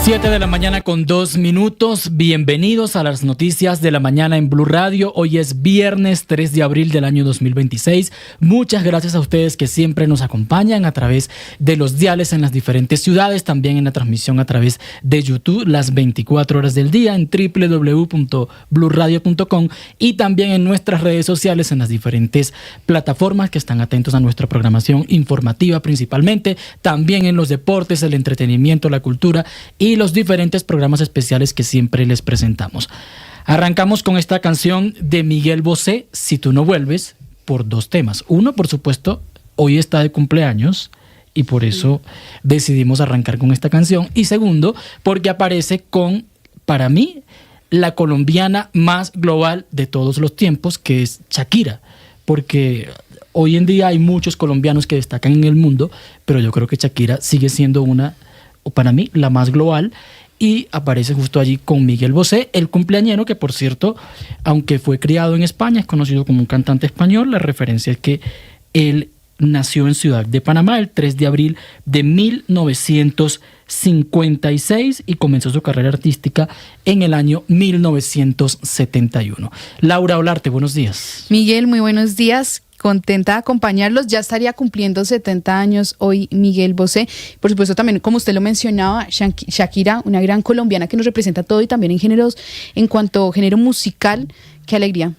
7 de la mañana con 2 minutos. Bienvenidos a las noticias de la mañana en Blue Radio. Hoy es viernes 3 de abril del año 2026. Muchas gracias a ustedes que siempre nos acompañan a través de los diales en las diferentes ciudades, también en la transmisión a través de YouTube las 24 horas del día en www.bluradio.com y también en nuestras redes sociales en las diferentes plataformas que están atentos a nuestra programación informativa principalmente, también en los deportes, el entretenimiento, la cultura y los diferentes programas especiales que siempre les presentamos. Arrancamos con esta canción de Miguel Bosé, Si tú no vuelves, por dos temas. Uno, por supuesto, hoy está de cumpleaños y por eso decidimos arrancar con esta canción. Y segundo, porque aparece con, para mí, la colombiana más global de todos los tiempos, que es Shakira. Porque hoy en día hay muchos colombianos que destacan en el mundo, pero yo creo que Shakira sigue siendo una, o para mí, la más global, y aparece justo allí con Miguel Bosé, el cumpleañero, que por cierto, aunque fue criado en España, es conocido como un cantante español. La referencia es que él nació en Ciudad de Panamá el 3 de abril de 1956 y comenzó su carrera artística en el año 1971. Laura Olarte, buenos días. Miguel, muy buenos días. Contenta de acompañarlos. Ya estaría cumpliendo 70 años hoy Miguel Bosé. Por supuesto, también, como usted lo mencionaba, Shakira, una gran colombiana que nos representa todo y también en géneros, en cuanto a género musical. Qué alegría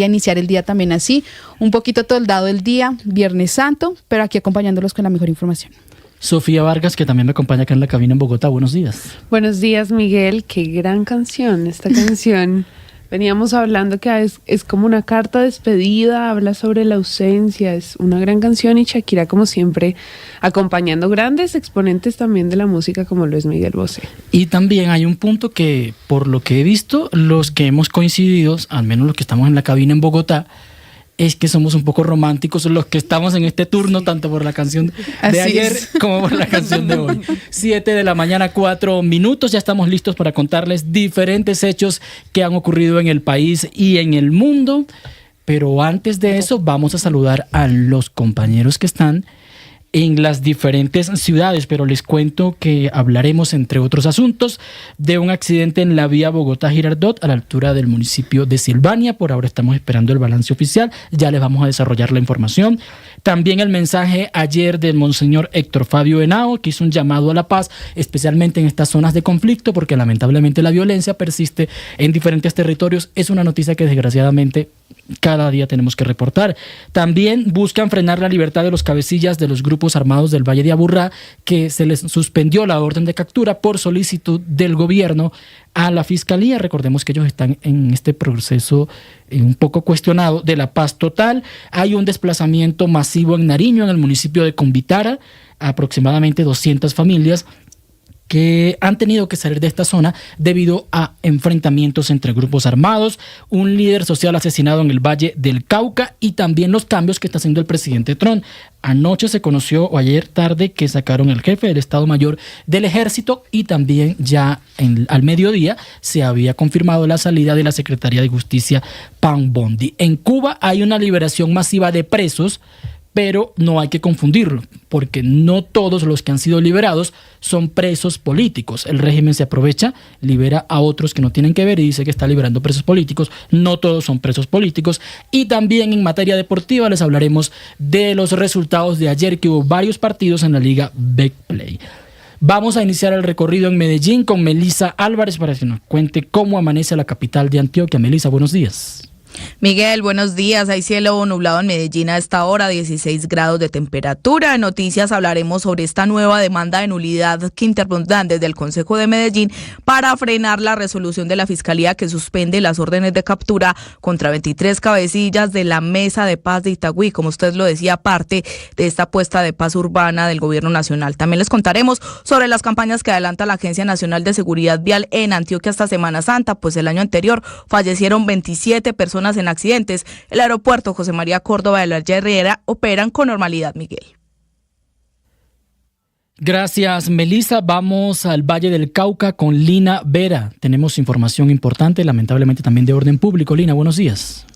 iniciar el día también así. Un poquito toldado el día, Viernes Santo, pero aquí acompañándolos con la mejor información. Sofía Vargas, que también me acompaña acá en la cabina en Bogotá. Buenos días. Buenos días, Miguel. Qué gran canción. Esta canción, veníamos hablando que es como una carta de despedida, habla sobre la ausencia, es una gran canción y Shakira, como siempre, acompañando grandes exponentes también de la música como lo es Miguel Bosé. Y también hay un punto que, por lo que he visto, los que hemos coincidido, al menos los que estamos en la cabina en Bogotá, es que somos un poco románticos los que estamos en este turno, tanto por la canción de Así ayer es. como por la canción de hoy. 7 de la mañana, 4 minutos. Ya estamos listos para contarles diferentes hechos que han ocurrido en el país y en el mundo. Pero antes de eso, vamos a saludar a los compañeros que están en las diferentes ciudades, pero les cuento que hablaremos, entre otros asuntos, de un accidente en la vía Bogotá-Girardot a la altura del municipio de Silvania. Por ahora estamos esperando el balance oficial, ya les vamos a desarrollar la información. También el mensaje ayer del monseñor Héctor Fabio Henao, que hizo un llamado a la paz, especialmente en estas zonas de conflicto, porque lamentablemente la violencia persiste en diferentes territorios. Es una noticia que desgraciadamente cada día tenemos que reportar. También buscan frenar la libertad de los cabecillas de los grupos armados del Valle de Aburrá, que se les suspendió la orden de captura por solicitud del gobierno a la fiscalía. Recordemos que ellos están en este proceso un poco cuestionado de la paz total. Hay un desplazamiento masivo en Nariño, en el municipio de Convitara, aproximadamente 200 familias que han tenido que salir de esta zona debido a enfrentamientos entre grupos armados, un líder social asesinado en el Valle del Cauca y también los cambios que está haciendo el presidente Trump. Anoche se conoció, o ayer tarde, que sacaron el jefe del Estado Mayor del Ejército y también ya al mediodía se había confirmado la salida de la Secretaría de Justicia, Pam Bondi. En Cuba hay una liberación masiva de presos, pero no hay que confundirlo, porque no todos los que han sido liberados son presos políticos. El régimen se aprovecha, libera a otros que no tienen que ver y dice que está liberando presos políticos. No todos son presos políticos. Y también en materia deportiva les hablaremos de los resultados de ayer, que hubo varios partidos en la Liga Betplay. Vamos a iniciar el recorrido en Medellín con Melissa Álvarez para que nos cuente cómo amanece la capital de Antioquia. Melissa, buenos días. Miguel, buenos días. Hay cielo nublado en Medellín a esta hora, 16 grados de temperatura. En noticias hablaremos sobre esta nueva demanda de nulidad que interpondrán desde el Consejo de Medellín para frenar la resolución de la Fiscalía que suspende las órdenes de captura contra 23 cabecillas de la Mesa de Paz de Itagüí, como usted lo decía, parte de esta apuesta de paz urbana del Gobierno Nacional. También les contaremos sobre las campañas que adelanta la Agencia Nacional de Seguridad Vial en Antioquia hasta Semana Santa, pues el año anterior fallecieron 27 personas en accidentes. El aeropuerto José María Córdoba de la Herrera operan con normalidad, Miguel. Gracias, Melissa. Vamos al Valle del Cauca con Lina Vera. Tenemos información importante, lamentablemente también de orden público. Lina, buenos días.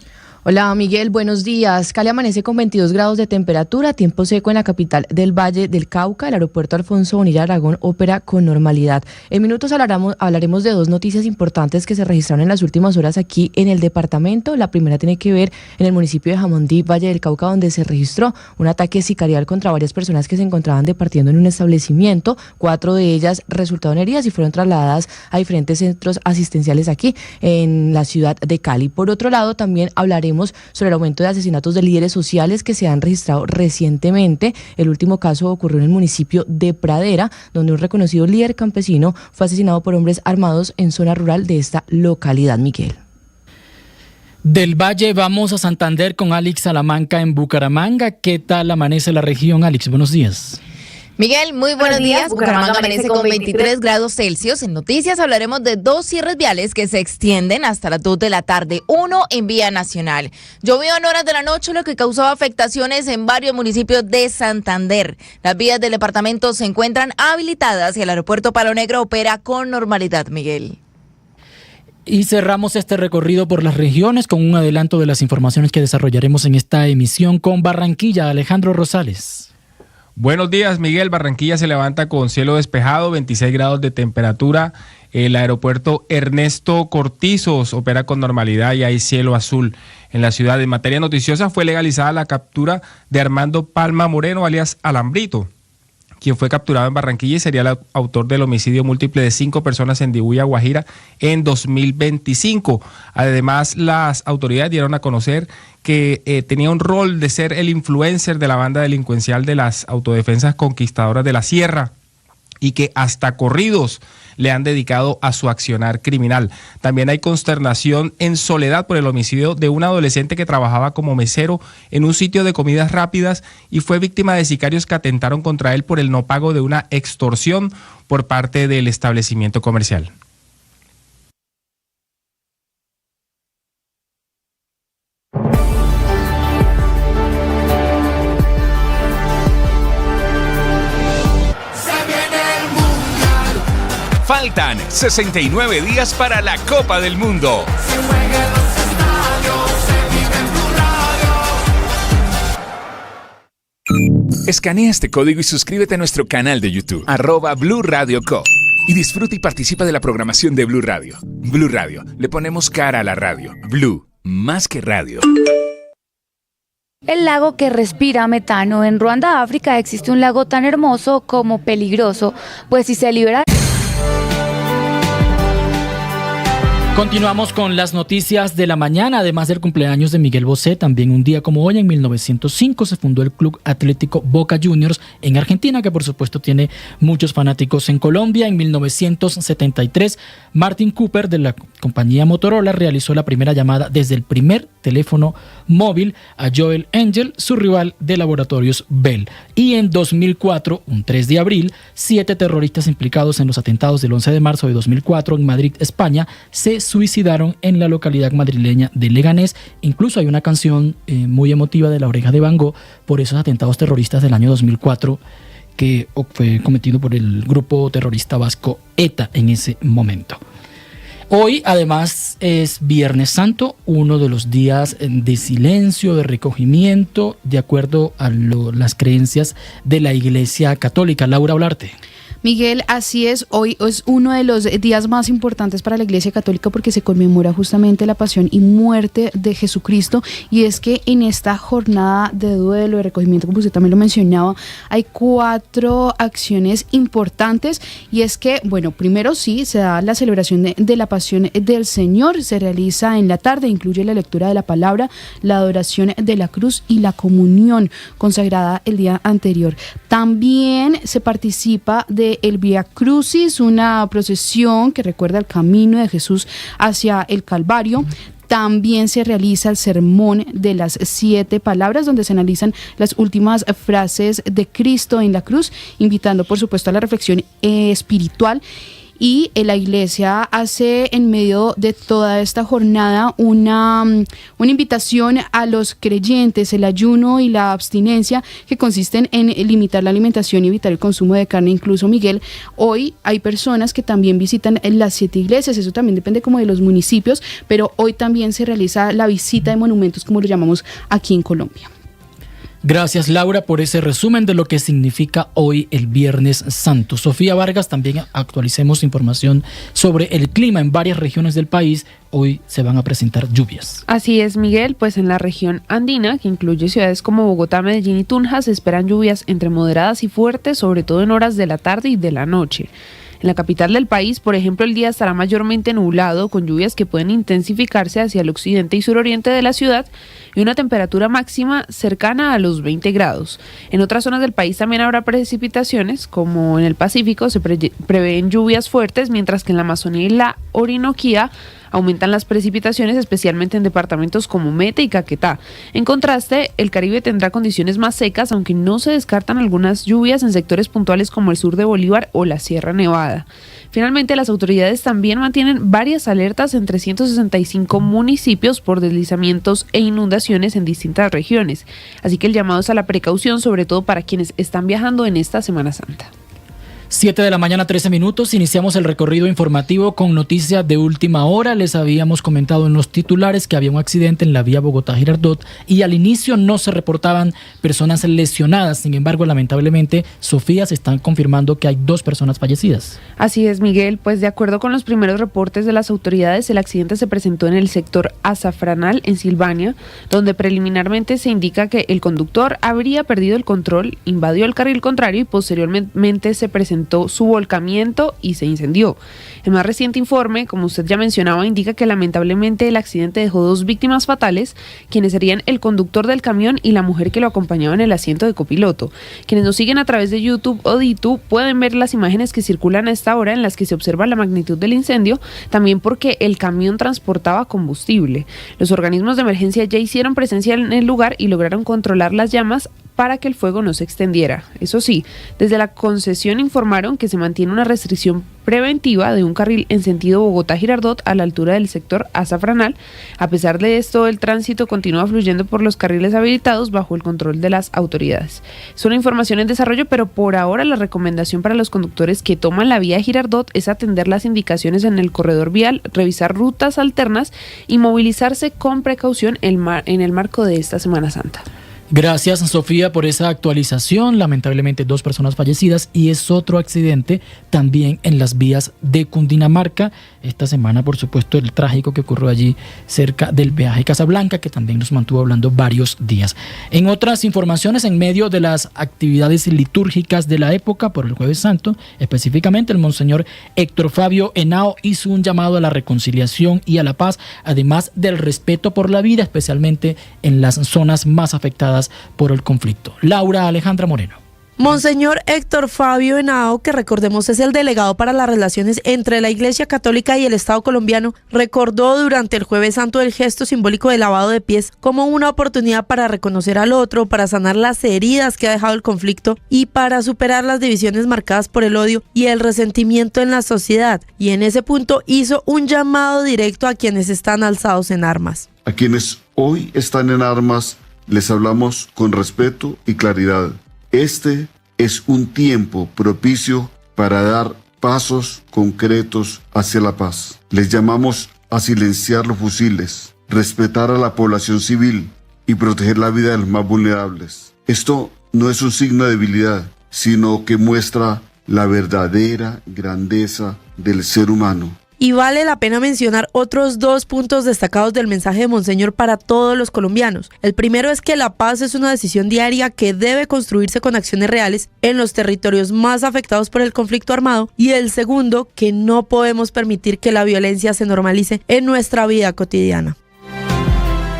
Hola Miguel, buenos días. Cali amanece con 22 grados de temperatura, tiempo seco en la capital del Valle del Cauca. El aeropuerto Alfonso Bonilla Aragón opera con normalidad. En minutos hablaremos de dos noticias importantes que se registraron en las últimas horas aquí en el departamento. La primera tiene que ver en el municipio de Jamundí, Valle del Cauca, donde se registró un ataque sicarial contra varias personas que se encontraban departiendo en un establecimiento. 4 de ellas resultaron heridas y fueron trasladadas a diferentes centros asistenciales aquí en la ciudad de Cali. Por otro lado, también hablaremos sobre el aumento de asesinatos de líderes sociales que se han registrado recientemente. El último caso ocurrió en el municipio de Pradera, donde un reconocido líder campesino fue asesinado por hombres armados en zona rural de esta localidad, Miguel. Del Valle vamos a Santander con Alex Salamanca en Bucaramanga. ¿Qué tal amanece la región, Alex? Buenos días. Miguel, muy buenos días. Bucaramanga amanece con 23 grados Celsius. En noticias hablaremos de 2 cierres viales que se extienden hasta las 2 de la tarde, uno en vía nacional. Llovió en horas de la noche, lo que causó afectaciones en varios municipios de Santander. Las vías del departamento se encuentran habilitadas y el aeropuerto Palo Negro opera con normalidad, Miguel. Y cerramos este recorrido por las regiones con un adelanto de las informaciones que desarrollaremos en esta emisión con Barranquilla. Alejandro Rosales. Buenos días, Miguel. Barranquilla se levanta con cielo despejado, 26 grados de temperatura. El aeropuerto Ernesto Cortizos opera con normalidad y hay cielo azul en la ciudad. En materia noticiosa fue legalizada la captura de Armando Palma Moreno, alias Alambrito, quien fue capturado en Barranquilla y sería el autor del homicidio múltiple de 5 personas en Dibuya, Guajira, en 2025. Además, las autoridades dieron a conocer que tenía un rol de ser el influencer de la banda delincuencial de las autodefensas conquistadoras de la Sierra y que hasta corridos le han dedicado a su accionar criminal. También hay consternación en Soledad por el homicidio de un adolescente que trabajaba como mesero en un sitio de comidas rápidas y fue víctima de sicarios que atentaron contra él por el no pago de una extorsión por parte del establecimiento comercial. Faltan 69 días para la Copa del Mundo. Se juega en los estadios, se vive en Blue Radio. Escanea este código y suscríbete a nuestro canal de YouTube, @Blue Radio Co. Y disfruta y participa de la programación de Blue Radio. Blue Radio, le ponemos cara a la radio. Blue, más que radio. El lago que respira metano. En Ruanda, África, existe un lago tan hermoso como peligroso, pues si se libera... Continuamos con las noticias de la mañana. Además del cumpleaños de Miguel Bosé, también un día como hoy, en 1905, se fundó el Club Atlético Boca Juniors en Argentina, que por supuesto tiene muchos fanáticos en Colombia. En 1973, Martin Cooper, de la compañía Motorola, realizó la primera llamada desde el primer teléfono móvil a Joel Engel, su rival de laboratorios Bell. Y en 2004, un 3 de abril, 7 terroristas implicados en los atentados del 11 de marzo de 2004 en Madrid, España, se suicidaron en la localidad madrileña de Leganés. Incluso hay una canción muy emotiva de La Oreja de Van Gogh por esos atentados terroristas del año 2004 que fue cometido por el grupo terrorista vasco ETA en ese momento. Hoy, además, es Viernes Santo, uno de los días de silencio, de recogimiento, de acuerdo a las creencias de la Iglesia Católica. Laura Olarte. Miguel, así es, hoy es uno de los días más importantes para la Iglesia Católica porque se conmemora justamente la pasión y muerte de Jesucristo, y es que en esta jornada de duelo, de recogimiento, como usted también lo mencionaba, hay 4 acciones importantes, y es que, bueno, primero sí, se da la celebración de la pasión del Señor, se realiza en la tarde, incluye la lectura de la palabra, la adoración de la cruz y la comunión consagrada el día anterior. También se participa de el Vía Crucis, una procesión que recuerda el camino de Jesús hacia el Calvario. También se realiza el sermón de las 7 palabras, donde se analizan las últimas frases de Cristo en la cruz, invitando por supuesto a la reflexión espiritual. y la iglesia hace en medio de toda esta jornada una invitación a los creyentes, el ayuno y la abstinencia, que consisten en limitar la alimentación y evitar el consumo de carne. Incluso, Miguel, hoy hay personas que también visitan las 7 iglesias, eso también depende como de los municipios, pero hoy también se realiza la visita de monumentos, como lo llamamos aquí en Colombia. Gracias, Laura, por ese resumen de lo que significa hoy el Viernes Santo. Sofía Vargas, también actualicemos información sobre el clima en varias regiones del país. Hoy se van a presentar lluvias. Así es, Miguel, pues en la región andina, que incluye ciudades como Bogotá, Medellín y Tunja, se esperan lluvias entre moderadas y fuertes, sobre todo en horas de la tarde y de la noche. En la capital del país, por ejemplo, el día estará mayormente nublado, con lluvias que pueden intensificarse hacia el occidente y suroriente de la ciudad y una temperatura máxima cercana a los 20 grados. En otras zonas del país también habrá precipitaciones, como en el Pacífico se prevén lluvias fuertes, mientras que en la Amazonía y la Orinoquía aumentan las precipitaciones, especialmente en departamentos como Meta y Caquetá. En contraste, el Caribe tendrá condiciones más secas, aunque no se descartan algunas lluvias en sectores puntuales como el sur de Bolívar o la Sierra Nevada. Finalmente, las autoridades también mantienen varias alertas en 365 municipios por deslizamientos e inundaciones en distintas regiones. Así que el llamado es a la precaución, sobre todo para quienes están viajando en esta Semana Santa. 7 de la mañana, 13 minutos. Iniciamos el recorrido informativo con noticias de última hora. Les habíamos comentado en los titulares que había un accidente en la vía Bogotá-Girardot y al inicio no se reportaban personas lesionadas. Sin embargo, lamentablemente, Sofía, se están confirmando que hay 2 personas fallecidas. Así es, Miguel. Pues de acuerdo con los primeros reportes de las autoridades, el accidente se presentó en el sector Azafranal, en Silvania, donde preliminarmente se indica que el conductor habría perdido el control, invadió el carril contrario y posteriormente se presentó su volcamiento y se incendió. El más reciente informe, como usted ya mencionaba, indica que lamentablemente el accidente dejó 2 víctimas fatales, quienes serían el conductor del camión y la mujer que lo acompañaba en el asiento de copiloto. Quienes nos siguen a través de YouTube o DITU pueden ver las imágenes que circulan a esta hora en las que se observa la magnitud del incendio, también porque el camión transportaba combustible. Los organismos de emergencia ya hicieron presencia en el lugar y lograron controlar las llamas para que el fuego no se extendiera. Eso sí, desde la concesión informaron que se mantiene una restricción preventiva de un carril en sentido Bogotá-Girardot a la altura del sector Azafranal. A pesar de esto, el tránsito continúa fluyendo por los carriles habilitados bajo el control de las autoridades. Es una información en desarrollo, pero por ahora la recomendación para los conductores que toman la vía Girardot es atender las indicaciones en el corredor vial, revisar rutas alternas y movilizarse con precaución en el marco de esta Semana Santa. Gracias, Sofía, por esa actualización. Lamentablemente 2 personas fallecidas y es otro accidente también en las vías de Cundinamarca. Esta semana, por supuesto, el trágico que ocurrió allí cerca del peaje Casablanca, que también nos mantuvo hablando varios días. En otras informaciones, en medio de las actividades litúrgicas de la época por el Jueves Santo, específicamente el monseñor Héctor Fabio Henao hizo un llamado a la reconciliación y a la paz, además del respeto por la vida, especialmente en las zonas más afectadas por el conflicto. Laura Alejandra Moreno. Monseñor Héctor Fabio Henao, que recordemos es el delegado para las relaciones entre la Iglesia Católica y el Estado colombiano, recordó durante el Jueves Santo el gesto simbólico del lavado de pies como una oportunidad para reconocer al otro, para sanar las heridas que ha dejado el conflicto y para superar las divisiones marcadas por el odio y el resentimiento en la sociedad. Y en ese punto hizo un llamado directo a quienes están alzados en armas. A quienes hoy están en armas les hablamos con respeto y claridad. Este es un tiempo propicio para dar pasos concretos hacia la paz. Les llamamos a silenciar los fusiles, respetar a la población civil y proteger la vida de los más vulnerables. Esto no es un signo de debilidad, sino que muestra la verdadera grandeza del ser humano. Y vale la pena mencionar otros 2 puntos destacados del mensaje de Monseñor para todos los colombianos. El primero es que la paz es una decisión diaria que debe construirse con acciones reales en los territorios más afectados por el conflicto armado. Y el segundo, que no podemos permitir que la violencia se normalice en nuestra vida cotidiana.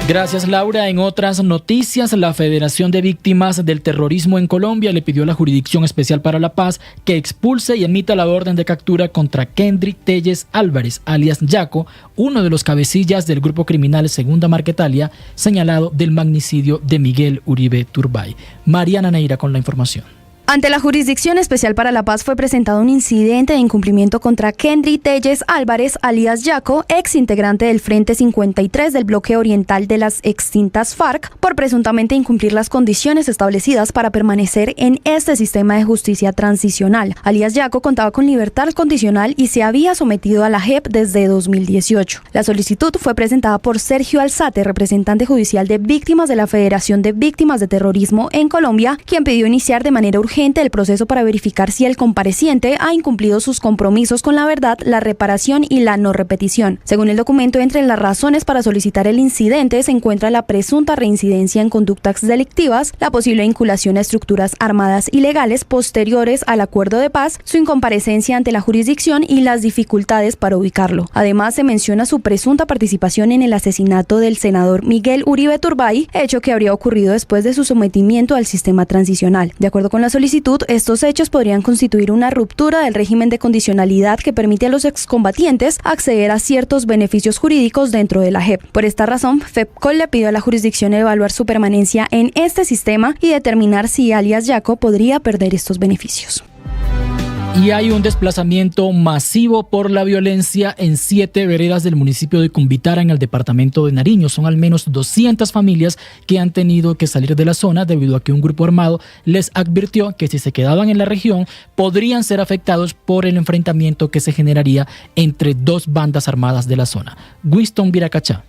Gracias, Laura. En otras noticias, la Federación de Víctimas del Terrorismo en Colombia le pidió a la Jurisdicción Especial para la Paz que expulse y emita la orden de captura contra Kendrick Telles Álvarez, alias Yaco, uno de los cabecillas del grupo criminal Segunda Marquetalia, señalado del magnicidio de Miguel Uribe Turbay. Mariana Neira con la información. Ante la Jurisdicción Especial para la Paz fue presentado un incidente de incumplimiento contra Kendry Telles Álvarez, alias Yaco, ex integrante del Frente 53 del bloque oriental de las extintas FARC, por presuntamente incumplir las condiciones establecidas para permanecer en este sistema de justicia transicional. Alias Yaco contaba con libertad condicional y se había sometido a la JEP desde 2018. La solicitud fue presentada por Sergio Alzate, representante judicial de víctimas de la Federación de Víctimas de Terrorismo en Colombia, quien pidió iniciar de manera urgente el proceso para verificar si el compareciente ha incumplido sus compromisos con la verdad, la reparación y la no repetición. Según el documento, entre las razones para solicitar el incidente se encuentra la presunta reincidencia en conductas delictivas, la posible vinculación a estructuras armadas ilegales posteriores al acuerdo de paz, su incomparecencia ante la jurisdicción y las dificultades para ubicarlo. Además, se menciona su presunta participación en el asesinato del senador Miguel Uribe Turbay, hecho que habría ocurrido después de su sometimiento al sistema transicional. De acuerdo con la solicitud, estos hechos podrían constituir una ruptura del régimen de condicionalidad que permite a los excombatientes acceder a ciertos beneficios jurídicos dentro de la JEP. Por esta razón, FEPCOL le pidió a la jurisdicción evaluar su permanencia en este sistema y determinar si alias Yaco podría perder estos beneficios. Y hay un desplazamiento masivo por la violencia en 7 veredas del municipio de Cumbitara, en el departamento de Nariño. Son al menos 200 familias que han tenido que salir de la zona debido a que un grupo armado les advirtió que si se quedaban en la región podrían ser afectados por el enfrentamiento que se generaría entre 2 bandas armadas de la zona. Winston Viracachá.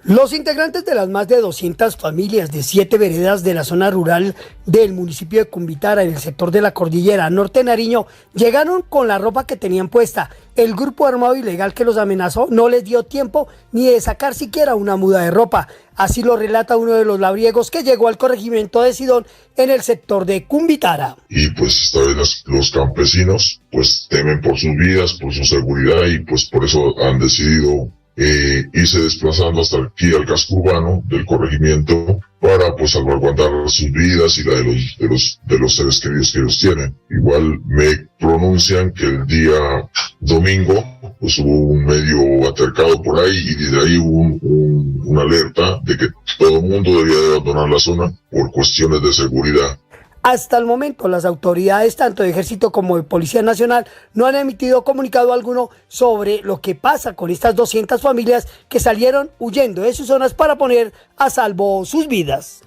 Los integrantes de las más de 200 familias de 7 veredas de la zona rural del municipio de Cumbitara, en el sector de la cordillera norte de Nariño, llegaron con la ropa que tenían puesta. El grupo armado ilegal que los amenazó no les dio tiempo ni de sacar siquiera una muda de ropa. Así lo relata uno de los labriegos que llegó al corregimiento de Sidón en el sector de Cumbitara. Y pues esta vez los campesinos pues temen por sus vidas, por su seguridad, y pues por eso han decidido irse desplazando hasta aquí al casco urbano del corregimiento para pues salvaguardar sus vidas y la de los seres queridos que ellos tienen. Igual me pronuncian que el día domingo pues hubo un medio altercado por ahí, y desde ahí hubo una alerta de que todo el mundo debía de abandonar la zona por cuestiones de seguridad. Hasta el momento, las autoridades, tanto de Ejército como de Policía Nacional, no han emitido comunicado alguno sobre lo que pasa con estas 200 familias que salieron huyendo de sus zonas para poner a salvo sus vidas.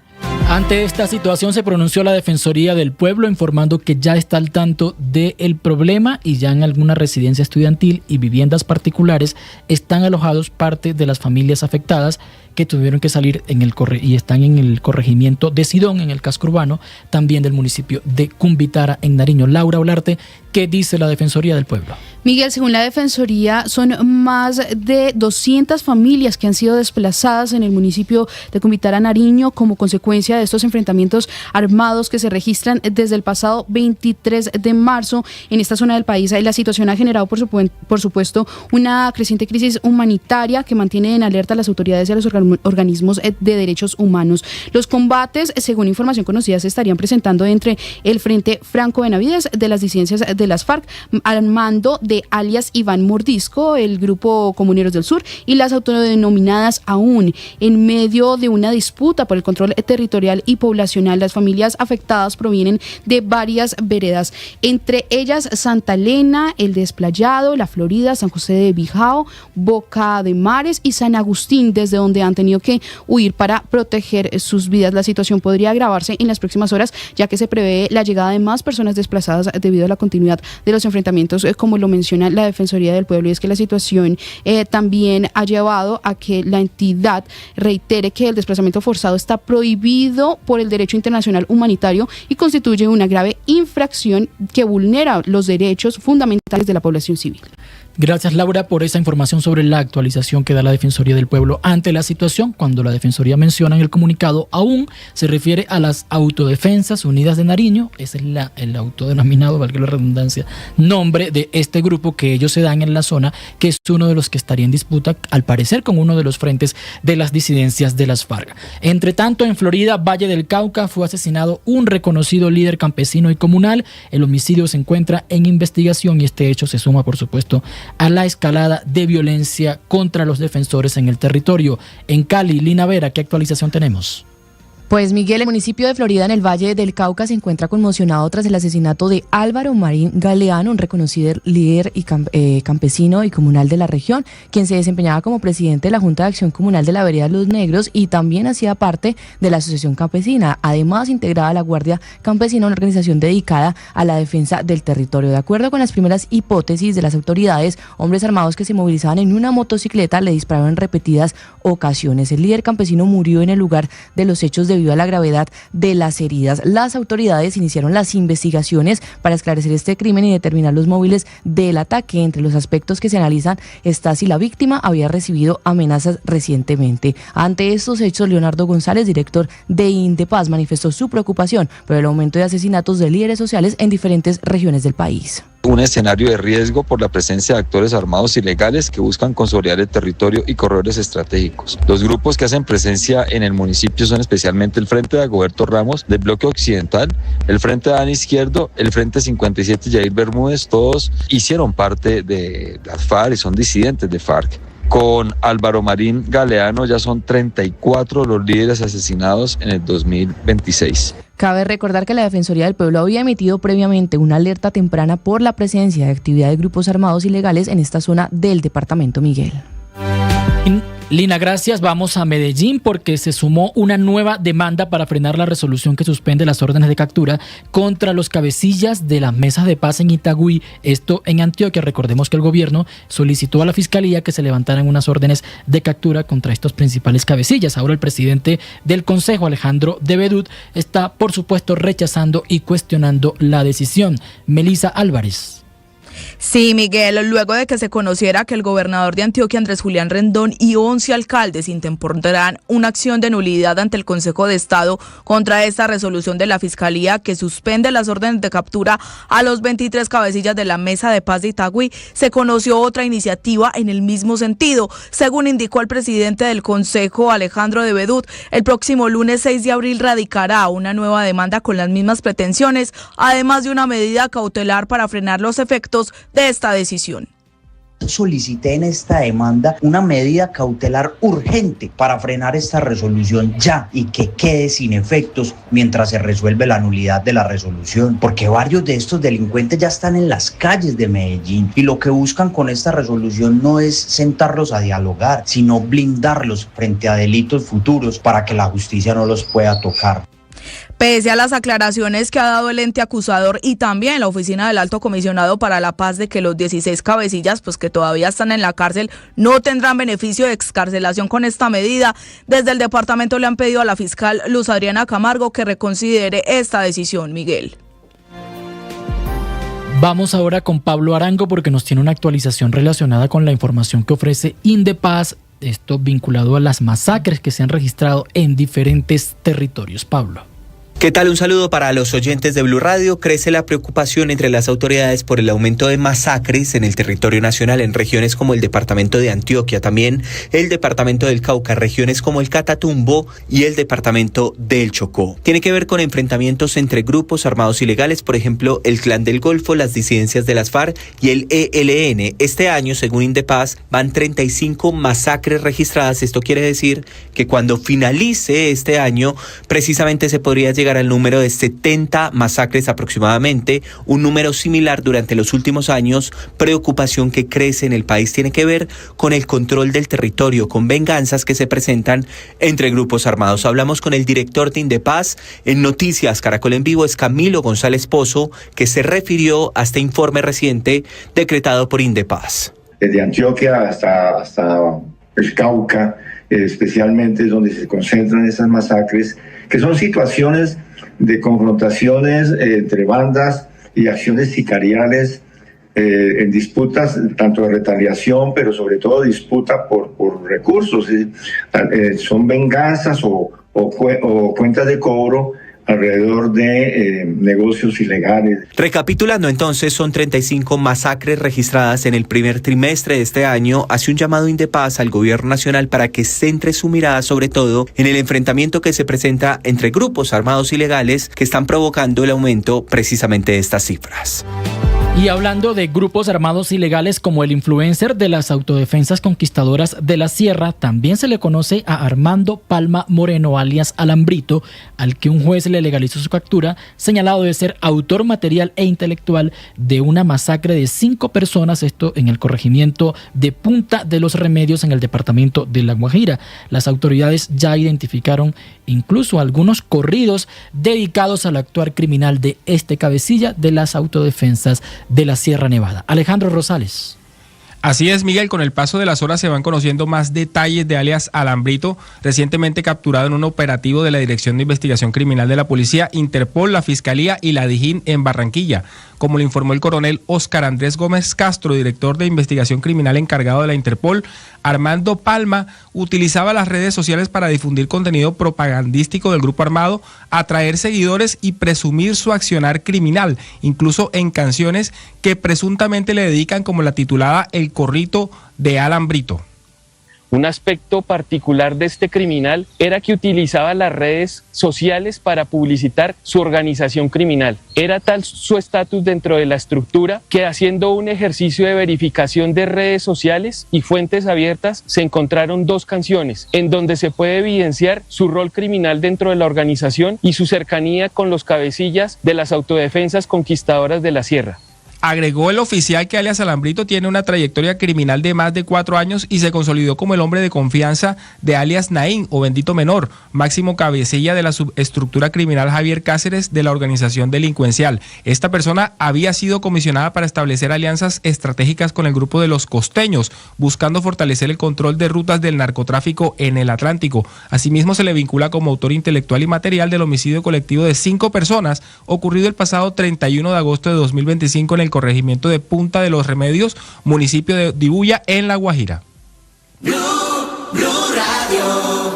Ante esta situación se pronunció la Defensoría del Pueblo, informando que ya está al tanto del problema y ya en alguna residencia estudiantil y viviendas particulares están alojados parte de las familias afectadas que tuvieron que salir y están en el corregimiento de Sidón, en el casco urbano, también del municipio de Cumbitara, en Nariño. Laura Olarte, ¿qué dice la Defensoría del Pueblo? Miguel, según la Defensoría, son más de 200 familias que han sido desplazadas en el municipio de Cumbitara, Nariño, como consecuencia de estos enfrentamientos armados que se registran desde el pasado 23 de marzo en esta zona del país. La situación ha generado, por supuesto, una creciente crisis humanitaria que mantiene en alerta a las autoridades y a los organismos de derechos humanos. Los combates, según información conocida, se estarían presentando entre el Frente Franco Benavides de las disidencias de las FARC, al mando de alias Iván Mordisco, el Grupo Comuneros del Sur, y las autodenominadas AUN, en medio de una disputa por el control territorial y poblacional. Las familias afectadas provienen de varias veredas, entre ellas Santa Elena, El Desplayado, La Florida, San José de Bijao, Boca de Mares y San Agustín, desde donde han tenido que huir para proteger sus vidas. La situación podría agravarse en las próximas horas, ya que se prevé la llegada de más personas desplazadas debido a la continuidad de los enfrentamientos, como lo menciona la Defensoría del Pueblo. Y es que la situación también ha llevado a que la entidad reitere que el desplazamiento forzado está prohibido por el derecho internacional humanitario y constituye una grave infracción que vulnera los derechos fundamentales de la población civil. Gracias, Laura, por esa información sobre la actualización que da la Defensoría del Pueblo ante la situación. Cuando la Defensoría menciona en el comunicado aún, se refiere a las Autodefensas Unidas de Nariño. Ese es el autodenominado, valga la redundancia, nombre de este grupo que ellos se dan en la zona, que es uno de los que estaría en disputa, al parecer, con uno de los frentes de las disidencias de las FARC. Entre tanto, en Florida, Valle del Cauca, fue asesinado un reconocido líder campesino y comunal. El homicidio se encuentra en investigación y este hecho se suma, por supuesto, a la escalada de violencia contra los defensores en el territorio. En Cali, Lina Vera, ¿qué actualización tenemos? Pues Miguel, el municipio de Florida en el Valle del Cauca se encuentra conmocionado tras el asesinato de Álvaro Marín Galeano, un reconocido líder y campesino y comunal de la región, quien se desempeñaba como presidente de la Junta de Acción Comunal de la Vereda Los Negros y también hacía parte de la Asociación Campesina. Además, integraba la Guardia Campesina, una organización dedicada a la defensa del territorio. De acuerdo con las primeras hipótesis de las autoridades, hombres armados que se movilizaban en una motocicleta le dispararon en repetidas ocasiones. El líder campesino murió en el lugar de los hechos debido a la gravedad de las heridas. Las autoridades iniciaron las investigaciones para esclarecer este crimen y determinar los móviles del ataque. Entre los aspectos que se analizan está si la víctima había recibido amenazas recientemente. Ante estos hechos, Leonardo González, director de Indepaz, manifestó su preocupación por el aumento de asesinatos de líderes sociales en diferentes regiones del país. Un escenario de riesgo por la presencia de actores armados ilegales que buscan consolidar el territorio y corredores estratégicos. Los grupos que hacen presencia en el municipio son especialmente el Frente de Dagoberto Ramos del Bloque Occidental, el Frente Adán Izquierdo, el Frente 57 Yair Bermúdez, todos hicieron parte de las FARC y son disidentes de FARC. Con Álvaro Marín Galeano ya son 34 los líderes asesinados en el 2026. Cabe recordar que la Defensoría del Pueblo había emitido previamente una alerta temprana por la presencia de actividad de grupos armados ilegales en esta zona del departamento Miguel. Lina, gracias. Vamos a Medellín porque se sumó una nueva demanda para frenar la resolución que suspende las órdenes de captura contra los cabecillas de las mesas de paz en Itagüí, esto en Antioquia. Recordemos que el gobierno solicitó a la fiscalía que se levantaran unas órdenes de captura contra estos principales cabecillas. Ahora el presidente del Consejo, Alejandro de Bedut, está por supuesto rechazando y cuestionando la decisión. Melissa Álvarez. Sí, Miguel, luego de que se conociera que el gobernador de Antioquia, Andrés Julián Rendón, y 11 alcaldes intempondrán una acción de nulidad ante el Consejo de Estado contra esta resolución de la Fiscalía que suspende las órdenes de captura a los 23 cabecillas de la Mesa de Paz de Itagüí, se conoció otra iniciativa en el mismo sentido. Según indicó el presidente del Consejo, Alejandro de Bedut, el próximo lunes 6 de abril radicará una nueva demanda con las mismas pretensiones, además de una medida cautelar para frenar los efectos de esta decisión. Solicité en esta demanda una medida cautelar urgente para frenar esta resolución ya y que quede sin efectos mientras se resuelve la nulidad de la resolución, porque varios de estos delincuentes ya están en las calles de Medellín y lo que buscan con esta resolución no es sentarlos a dialogar, sino blindarlos frente a delitos futuros para que la justicia no los pueda tocar. Pese a las aclaraciones que ha dado el ente acusador y también la oficina del Alto Comisionado para la Paz de que los 16 cabecillas, pues que todavía están en la cárcel, no tendrán beneficio de excarcelación con esta medida, desde el departamento le han pedido a la fiscal Luz Adriana Camargo que reconsidere esta decisión, Miguel. Vamos ahora con Pablo Arango porque nos tiene una actualización relacionada con la información que ofrece Indepaz, esto vinculado a las masacres que se han registrado en diferentes territorios. Pablo. ¿Qué tal? Un saludo para los oyentes de Blue Radio. Crece la preocupación entre las autoridades por el aumento de masacres en el territorio nacional en regiones como el departamento de Antioquia, también el departamento del Cauca, regiones como el Catatumbo y el departamento del Chocó. Tiene que ver con enfrentamientos entre grupos armados ilegales, por ejemplo, el Clan del Golfo, las disidencias de las FARC y el ELN. Este año, según Indepaz, van 35 masacres registradas. Esto quiere decir que cuando finalice este año, precisamente se podría llegar al número de 70 masacres aproximadamente, un número similar durante los últimos años. Preocupación que crece en el país tiene que ver con el control del territorio, con venganzas que se presentan entre grupos armados. Hablamos con el director de Indepaz en Noticias Caracol en Vivo, es Camilo González Pozo, que se refirió a este informe reciente decretado por Indepaz. Desde Antioquia hasta el Cauca, especialmente es donde se concentran esas masacres, que son situaciones de confrontaciones entre bandas y acciones sicariales en disputas tanto de retaliación, pero sobre todo disputa por recursos. Son venganzas o cuentas de cobro alrededor de negocios ilegales. Recapitulando entonces, son 35 masacres registradas en el primer trimestre de este año. Hace un llamado Indepaz al gobierno nacional para que centre su mirada sobre todo en el enfrentamiento que se presenta entre grupos armados ilegales que están provocando el aumento precisamente de estas cifras. Y hablando de grupos armados ilegales, como el influencer de las autodefensas conquistadoras de la Sierra, también se le conoce a Armando Palma Moreno, alias Alambrito, al que un juez le legalizó su captura, señalado de ser autor material e intelectual de una masacre de 5 personas, esto en el corregimiento de Punta de los Remedios, en el departamento de La Guajira. Las autoridades ya identificaron incluso algunos corridos dedicados al actuar criminal de este cabecilla de las autodefensas de la Sierra Nevada. Alejandro Rosales. Así es, Miguel, con el paso de las horas se van conociendo más detalles de alias Alambrito, recientemente capturado en un operativo de la Dirección de Investigación Criminal de la Policía, Interpol, la Fiscalía y la DIJÍN en Barranquilla. Como le informó el coronel Óscar Andrés Gómez Castro, director de investigación criminal encargado de la Interpol, Armando Palma utilizaba las redes sociales para difundir contenido propagandístico del grupo armado, atraer seguidores y presumir su accionar criminal, incluso en canciones que presuntamente le dedican, como la titulada El Corrito de Alambrito. Un aspecto particular de este criminal era que utilizaba las redes sociales para publicitar su organización criminal. Era tal su estatus dentro de la estructura que, haciendo un ejercicio de verificación de redes sociales y fuentes abiertas, se encontraron 2 canciones en donde se puede evidenciar su rol criminal dentro de la organización y su cercanía con los cabecillas de las autodefensas conquistadoras de la Sierra. Agregó el oficial que alias Alambrito tiene una trayectoria criminal de más de 4 años y se consolidó como el hombre de confianza de alias Naín o Bendito Menor, máximo cabecilla de la subestructura criminal Javier Cáceres de la organización delincuencial. Esta persona había sido comisionada para establecer alianzas estratégicas con el grupo de los costeños, buscando fortalecer el control de rutas del narcotráfico en el Atlántico. Asimismo, se le vincula como autor intelectual y material del homicidio colectivo de 5 personas ocurrido el pasado 31 de agosto de 2025 en el corregimiento de Punta de los Remedios, municipio de Dibuya, en La Guajira. Blue Radio.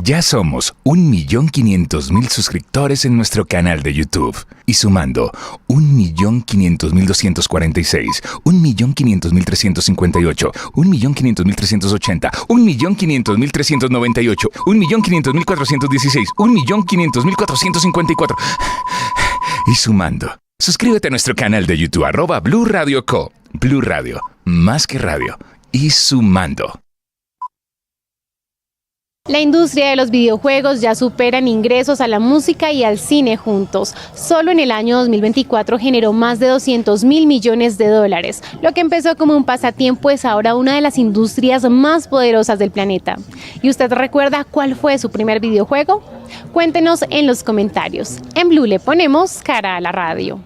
Ya somos 1.500.000 suscriptores en nuestro canal de YouTube. Y sumando 1.500.246, 1.500.358, 1.500.380, 1.500.398, 1.500.416, 1.500.454. Y sumando. Suscríbete a nuestro canal de YouTube, @Blue Radio Co. Blue Radio, más que radio. Y sumando. La industria de los videojuegos ya supera en ingresos a la música y al cine juntos. Solo en el año 2024 generó más de $200.000 millones. Lo que empezó como un pasatiempo es ahora una de las industrias más poderosas del planeta. ¿Y usted recuerda cuál fue su primer videojuego? Cuéntenos en los comentarios. En Blue le ponemos cara a la radio.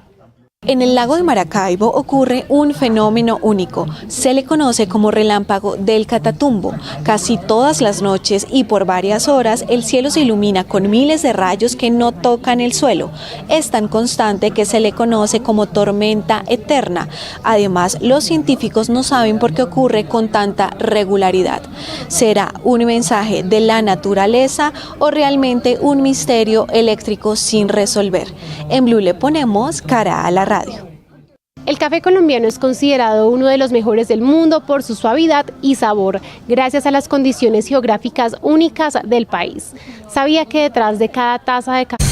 En el lago de Maracaibo ocurre un fenómeno único. Se le conoce como relámpago del Catatumbo. Casi todas las noches y por varias horas el cielo se ilumina con miles de rayos que no tocan el suelo. Es tan constante que se le conoce como tormenta eterna. Además, los científicos no saben por qué ocurre con tanta regularidad. ¿Será un mensaje de la naturaleza o realmente un misterio eléctrico sin resolver? En Blue le ponemos cara a la radio. El café colombiano es considerado uno de los mejores del mundo por su suavidad y sabor, gracias a las condiciones geográficas únicas del país. ¿Sabía que detrás de cada taza de café?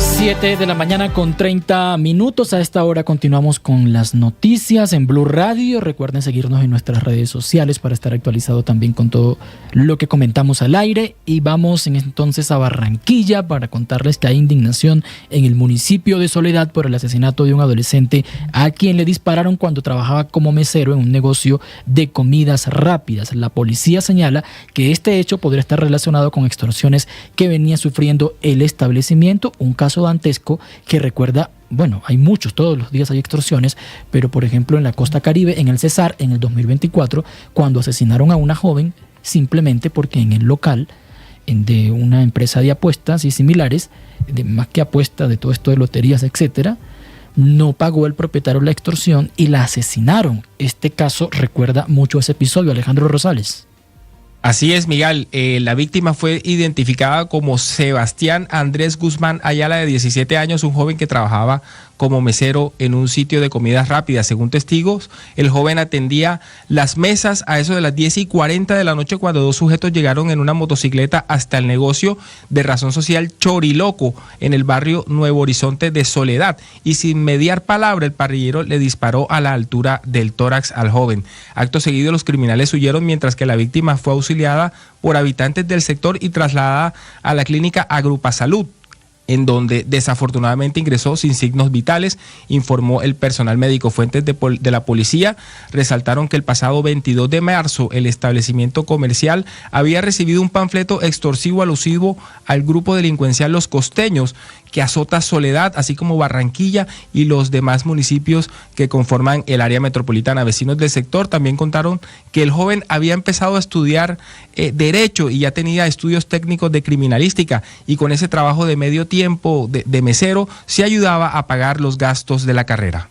7 de la mañana con 30 minutos. A esta hora continuamos con las noticias en Blue Radio. Recuerden seguirnos en nuestras redes sociales para estar actualizado también con todo lo que comentamos al aire. Y vamos entonces a Barranquilla para contarles que hay indignación en el municipio de Soledad por el asesinato de un adolescente a quien le dispararon cuando trabajaba como mesero en un negocio de comidas rápidas. La policía señala que este hecho podría estar relacionado con extorsiones que venía sufriendo el establecimiento, un caso dantesco que recuerda, bueno, hay muchos, todos los días hay extorsiones, pero por ejemplo en la costa Caribe, en el Cesar, en el 2024, cuando asesinaron a una joven simplemente porque en el local de una empresa de apuestas y similares, más que apuestas, de todo esto de loterías, etcétera, no pagó el propietario la extorsión y la asesinaron. Este caso recuerda mucho ese episodio. Alejandro Rosales. Así es, Miguel. La víctima fue identificada como Sebastián Andrés Guzmán Ayala, de 17 años, un joven que trabajaba como mesero en un sitio de comidas rápidas. Según testigos, el joven atendía las mesas a eso de las 10:40 de la noche cuando dos sujetos llegaron en una motocicleta hasta el negocio de razón social Choriloco, en el barrio Nuevo Horizonte de Soledad, y sin mediar palabra el parrillero le disparó a la altura del tórax al joven. Acto seguido, los criminales huyeron, mientras que la víctima fue auxiliada por habitantes del sector y trasladada a la clínica Agrupa Salud, en donde desafortunadamente ingresó sin signos vitales, informó el personal médico. Fuentes de la policía resaltaron que el pasado 22 de marzo el establecimiento comercial había recibido un panfleto extorsivo alusivo al grupo delincuencial Los Costeños, que azota Soledad, así como Barranquilla y los demás municipios que conforman el área metropolitana. Vecinos del sector también contaron que el joven había empezado a estudiar Derecho y ya tenía estudios técnicos de criminalística, y con ese trabajo de medio tiempo de mesero se ayudaba a pagar los gastos de la carrera.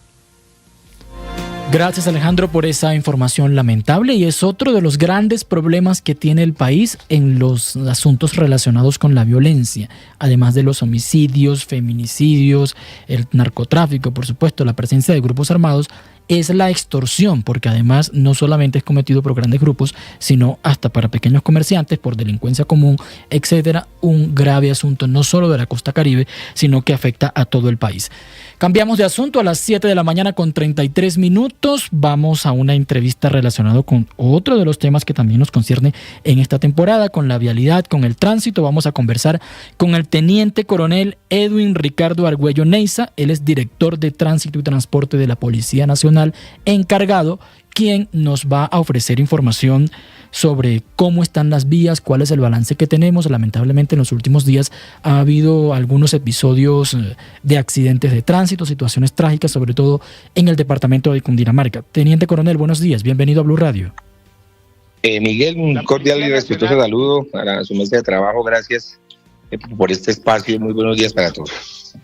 Gracias, Alejandro, por esa información lamentable, y es otro de los grandes problemas que tiene el país en los asuntos relacionados con la violencia, además de los homicidios, feminicidios, el narcotráfico, por supuesto, la presencia de grupos armados, es la extorsión, porque además no solamente es cometido por grandes grupos, sino hasta para pequeños comerciantes, por delincuencia común, etcétera. Un grave asunto no solo de la costa caribe, sino que afecta a todo el país. Cambiamos de asunto. A las 7 de la mañana con 33 minutos vamos a una entrevista relacionada con otro de los temas que también nos concierne en esta temporada, con la vialidad, con el tránsito. Vamos a conversar con el teniente coronel Edwin Ricardo Argüello Neiza. Él es director de Tránsito y Transporte de la Policía Nacional, encargado, quien nos va a ofrecer información sobre cómo están las vías, cuál es el balance que tenemos. Lamentablemente en los últimos días ha habido algunos episodios de accidentes de tránsito, situaciones trágicas, sobre todo en el departamento de Cundinamarca. Teniente coronel, buenos días, bienvenido a Blue Radio. Miguel, un cordial y respetuoso saludo a su mesa de trabajo. Gracias por este espacio y muy buenos días para todos.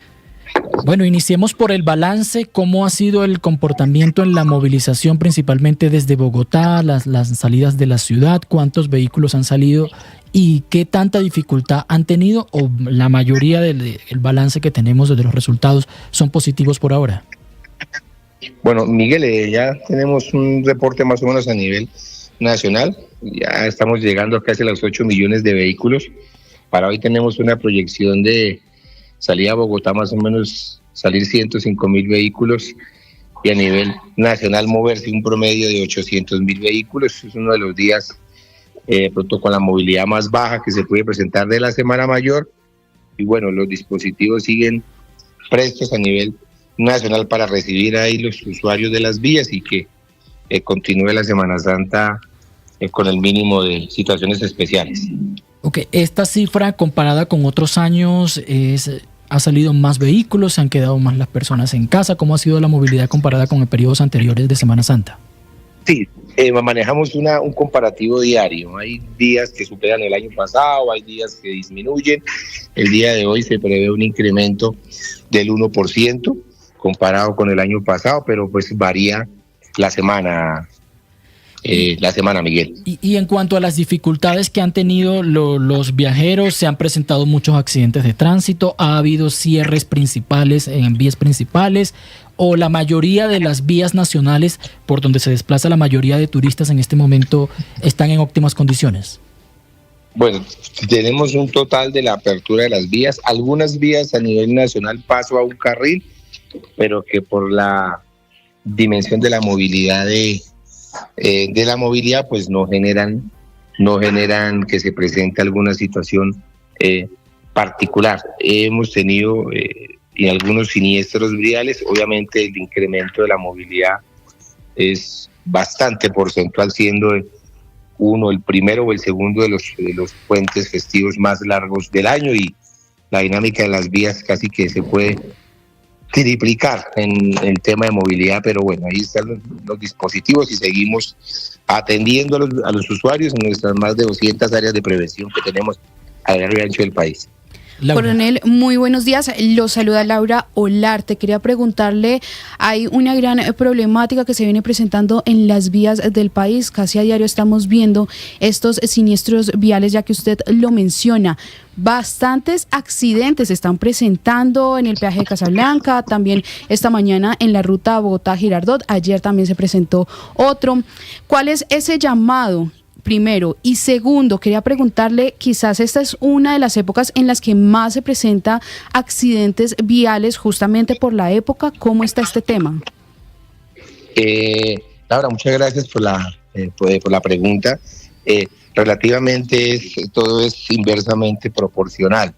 Bueno, iniciemos por el balance. ¿Cómo ha sido el comportamiento en la movilización, principalmente desde Bogotá, las salidas de la ciudad? ¿Cuántos vehículos han salido y qué tanta dificultad han tenido? ¿O la mayoría del balance que tenemos de los resultados son positivos por ahora? Bueno, Miguel, ya tenemos un reporte más o menos a nivel nacional. Ya estamos llegando a casi a los 8 millones de vehículos. Para hoy tenemos una proyección de salida a Bogotá, más o menos salir 105.000 vehículos, y a nivel nacional moverse un promedio de 800.000 vehículos. Es uno de los días pronto con la movilidad más baja que se puede presentar de la Semana Mayor, y bueno, los dispositivos siguen prestos a nivel nacional para recibir ahí los usuarios de las vías y que continúe la Semana Santa con el mínimo de situaciones especiales. Ok, esta cifra comparada con otros años ha salido más vehículos, se han quedado más las personas en casa. ¿Cómo ha sido la movilidad comparada con periodos anteriores de Semana Santa? Sí, manejamos un comparativo diario. Hay días que superan el año pasado, hay días que disminuyen. El día de hoy se prevé un incremento del 1% comparado con el año pasado, pero pues varía la semana. Miguel. Y en cuanto a las dificultades que han tenido los viajeros, se han presentado muchos accidentes de tránsito, ha habido cierres principales en vías principales, o la mayoría de las vías nacionales por donde se desplaza la mayoría de turistas en este momento están en óptimas condiciones. Bueno, tenemos un total de la apertura de las vías, algunas vías a nivel nacional paso a un carril, pero que por la dimensión de la movilidad pues no generan que se presente alguna situación particular. Hemos tenido algunos siniestros viales. Obviamente el incremento de la movilidad es bastante porcentual, siendo el primero o el segundo de los puentes festivos más largos del año, y la dinámica de las vías casi que se puede triplicar en el tema de movilidad, pero bueno, ahí están los dispositivos y seguimos atendiendo a los usuarios en nuestras más de 200 áreas de prevención que tenemos a lo largo y ancho del país. Laura. Coronel, muy buenos días. Lo saluda Laura Olarte. Quería preguntarle, hay una gran problemática que se viene presentando en las vías del país. Casi a diario estamos viendo estos siniestros viales, ya que usted lo menciona. Bastantes accidentes se están presentando en el peaje de Casablanca, también esta mañana en la ruta Bogotá-Girardot. Ayer también se presentó otro. ¿Cuál es ese llamado? Primero, y segundo, quería preguntarle, quizás esta es una de las épocas en las que más se presenta accidentes viales, justamente por la época. ¿Cómo está este tema? Laura, muchas gracias por la pregunta. Relativamente todo es inversamente proporcional.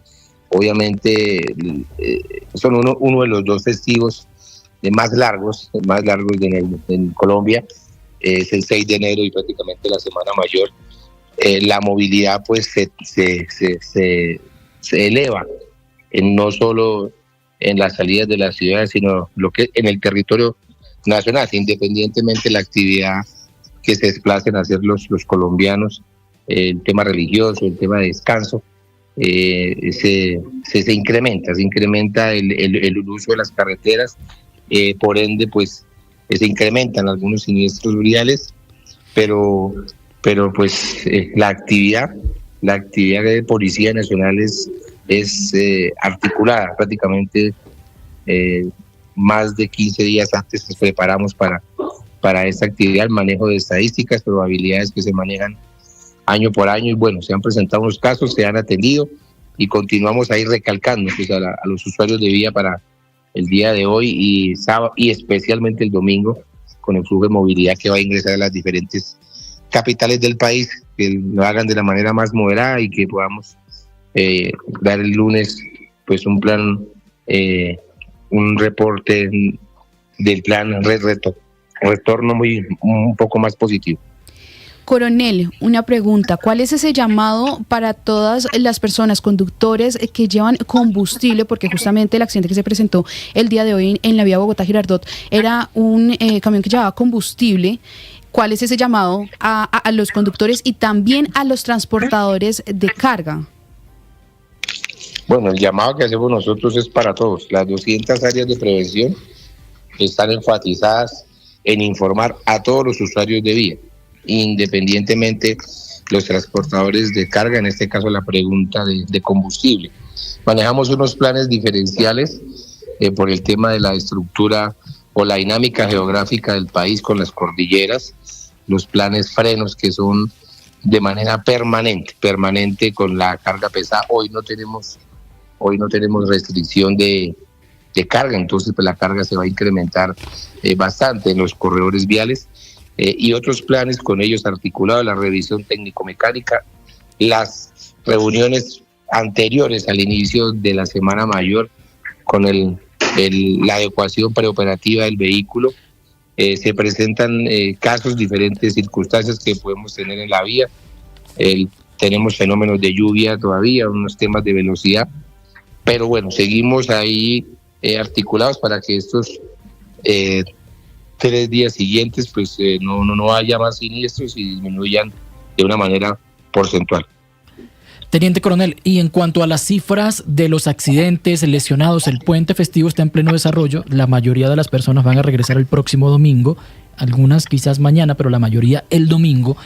Obviamente son uno de los dos festivos más largos en Colombia. Es el 6 de enero y prácticamente la Semana Mayor. La movilidad pues se eleva, no solo en las salidas de las ciudades, sino lo que en el territorio nacional, independientemente de la actividad que se desplacen a hacer los colombianos, el tema religioso, el tema de descanso, se incrementa el uso de las carreteras, por ende pues se incrementan algunos siniestros viales, pero pues la actividad de Policía Nacional es articulada. Prácticamente más de 15 días antes nos preparamos para esta actividad, el manejo de estadísticas, probabilidades que se manejan año por año, y bueno, se han presentado unos casos, se han atendido y continuamos ahí recalcando pues, a los usuarios de vía para el día de hoy y sábado, y especialmente el domingo, con el flujo de movilidad que va a ingresar a las diferentes capitales del país, que lo hagan de la manera más moderada y que podamos dar el lunes pues un plan, un reporte del plan retorno un poco más positivo. Coronel, una pregunta. ¿Cuál es ese llamado para todas las personas, conductores que llevan combustible? Porque justamente el accidente que se presentó el día de hoy en la vía Bogotá-Girardot era un camión que llevaba combustible. ¿Cuál es ese llamado a los conductores y también a los transportadores de carga? Bueno, el llamado que hacemos nosotros es para todos. Las 200 áreas de prevención están enfatizadas en informar a todos los usuarios de vía, independientemente los transportadores de carga, en este caso la pregunta de combustible. Manejamos unos planes diferenciales por el tema de la estructura o la dinámica geográfica del país con las cordilleras, los planes frenos que son de manera permanente con la carga pesada. Hoy no tenemos restricción de carga, entonces pues la carga se va a incrementar bastante en los corredores viales. Y otros planes con ellos articulados, la revisión técnico-mecánica, las reuniones anteriores al inicio de la Semana Mayor con la adecuación preoperativa del vehículo. Se presentan casos, diferentes circunstancias que podemos tener en la vía. Tenemos fenómenos de lluvia todavía, unos temas de velocidad, pero bueno, seguimos ahí articulados para que estos 3 días siguientes pues no haya más siniestros y disminuyan de una manera porcentual. Teniente Coronel, y en cuanto a las cifras de los accidentes, lesionados, el puente festivo está en pleno desarrollo. La mayoría de las personas van a regresar el próximo domingo, algunas quizás mañana, pero la mayoría el domingo.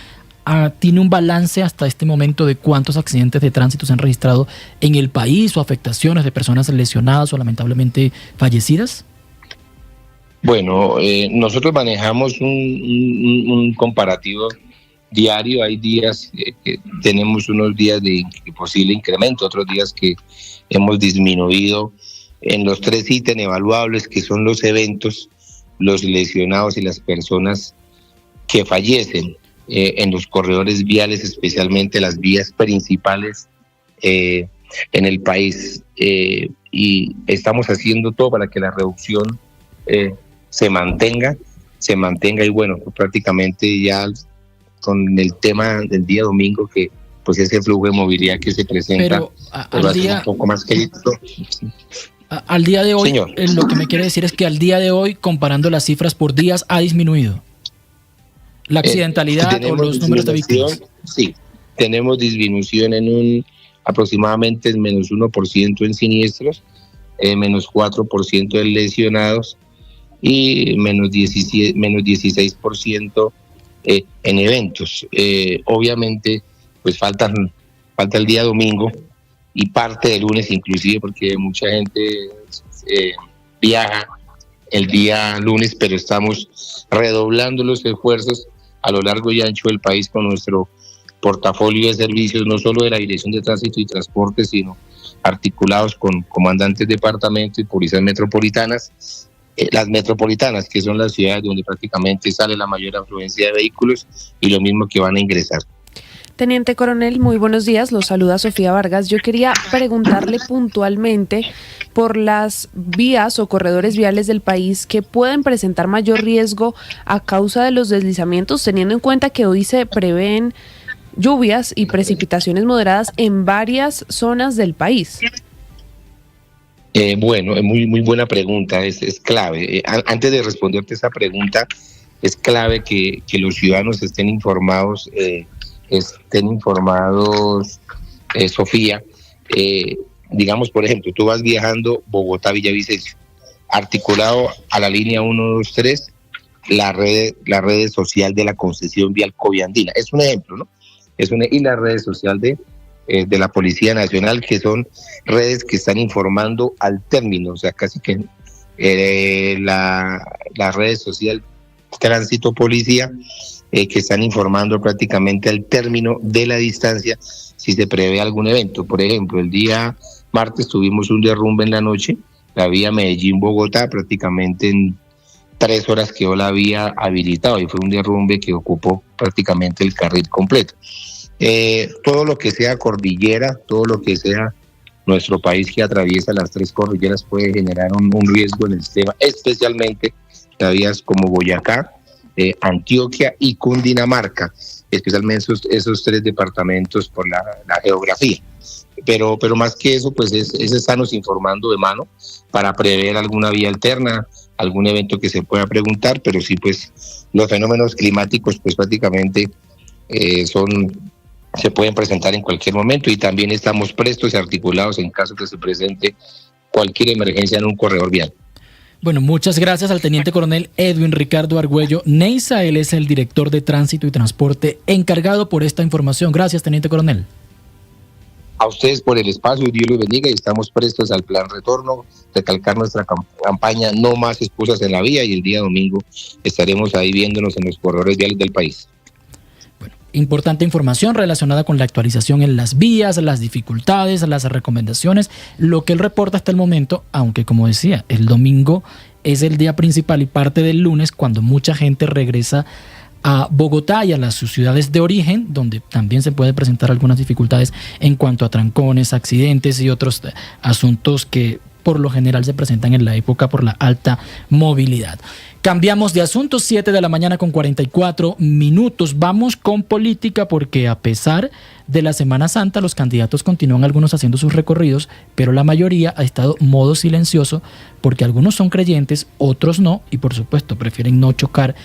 ¿Tiene un balance hasta este momento de cuántos accidentes de tránsito se han registrado en el país o afectaciones de personas lesionadas o lamentablemente fallecidas? Bueno, nosotros manejamos un comparativo diario. Hay días que tenemos unos días de posible incremento, otros días que hemos disminuido en los 3 ítems evaluables, que son los eventos, los lesionados y las personas que fallecen en los corredores viales, especialmente las vías principales en el país. Y estamos haciendo todo para que la reducción se mantenga y bueno, prácticamente ya con el tema del día domingo, que pues ese flujo de movilidad que se presenta pues, va a ser un poco más crítico. Al día de hoy, Señor. Lo que me quiere decir es que al día de hoy, comparando las cifras por días, ha disminuido la accidentalidad o los números de víctimas. Sí, tenemos disminución en un aproximadamente el menos 1% en siniestros, menos 4% en lesionados y menos 16% en eventos. Obviamente, pues falta el día domingo y parte del lunes inclusive, porque mucha gente viaja el día lunes, pero estamos redoblando los esfuerzos a lo largo y ancho del país con nuestro portafolio de servicios, no solo de la Dirección de Tránsito y Transporte, sino articulados con comandantes de departamento y policías metropolitanas. Las metropolitanas, que son las ciudades donde prácticamente sale la mayor afluencia de vehículos, y lo mismo que van a ingresar. Teniente Coronel, muy buenos días, los saluda Sofía Vargas. Yo quería preguntarle puntualmente por las vías o corredores viales del país que pueden presentar mayor riesgo a causa de los deslizamientos, teniendo en cuenta que hoy se prevén lluvias y precipitaciones moderadas en varias zonas del país. Bueno, es muy buena pregunta, es clave. Antes de responderte esa pregunta, es clave que los ciudadanos estén informados, Sofía. Digamos, por ejemplo, tú vas viajando Bogotá-Villavicencio, articulado a la línea 123, la red social de la concesión vial Coviandina. Es un ejemplo, ¿no? Y la red social de la Policía Nacional, que son redes que están informando al término, o sea, casi que la red social Tránsito Policía, que están informando prácticamente al término de la distancia si se prevé algún evento. Por ejemplo, el día martes tuvimos un derrumbe en la noche, la vía Medellín-Bogotá, prácticamente en 3 horas quedó la vía habilitada y fue un derrumbe que ocupó prácticamente el carril completo. Todo lo que sea cordillera, todo lo que sea nuestro país que atraviesa las 3 cordilleras puede generar un riesgo en el sistema, especialmente las vías como Boyacá, Antioquia y Cundinamarca, especialmente esos 3 departamentos por la geografía. Pero más que eso, pues es estarnos informando de mano para prever alguna vía alterna, algún evento que se pueda preguntar, pero sí, pues los fenómenos climáticos pues prácticamente se pueden presentar en cualquier momento, y también estamos prestos y articulados en caso que se presente cualquier emergencia en un corredor vial. Bueno, muchas gracias al Teniente Coronel Edwin Ricardo Argüello Neiza. Él es el director de Tránsito y Transporte encargado por esta información. Gracias, Teniente Coronel. A ustedes por el espacio, Dios los bendiga, y estamos prestos al plan retorno, recalcar nuestra campaña No Más Excusas en la Vía, y el día domingo estaremos ahí viéndonos en los corredores viales del país. Importante información relacionada con la actualización en las vías, las dificultades, las recomendaciones, lo que él reporta hasta el momento, aunque como decía, el domingo es el día principal y parte del lunes cuando mucha gente regresa a Bogotá y a sus ciudades de origen, donde también se pueden presentar algunas dificultades en cuanto a trancones, accidentes y otros asuntos que por lo general se presentan en la época por la alta movilidad. Cambiamos de asunto, 7 de la mañana con 44 minutos. Vamos con política, porque a pesar de la Semana Santa, los candidatos continúan algunos haciendo sus recorridos, pero la mayoría ha estado modo silencioso, porque algunos son creyentes, otros no, y por supuesto prefieren no chocar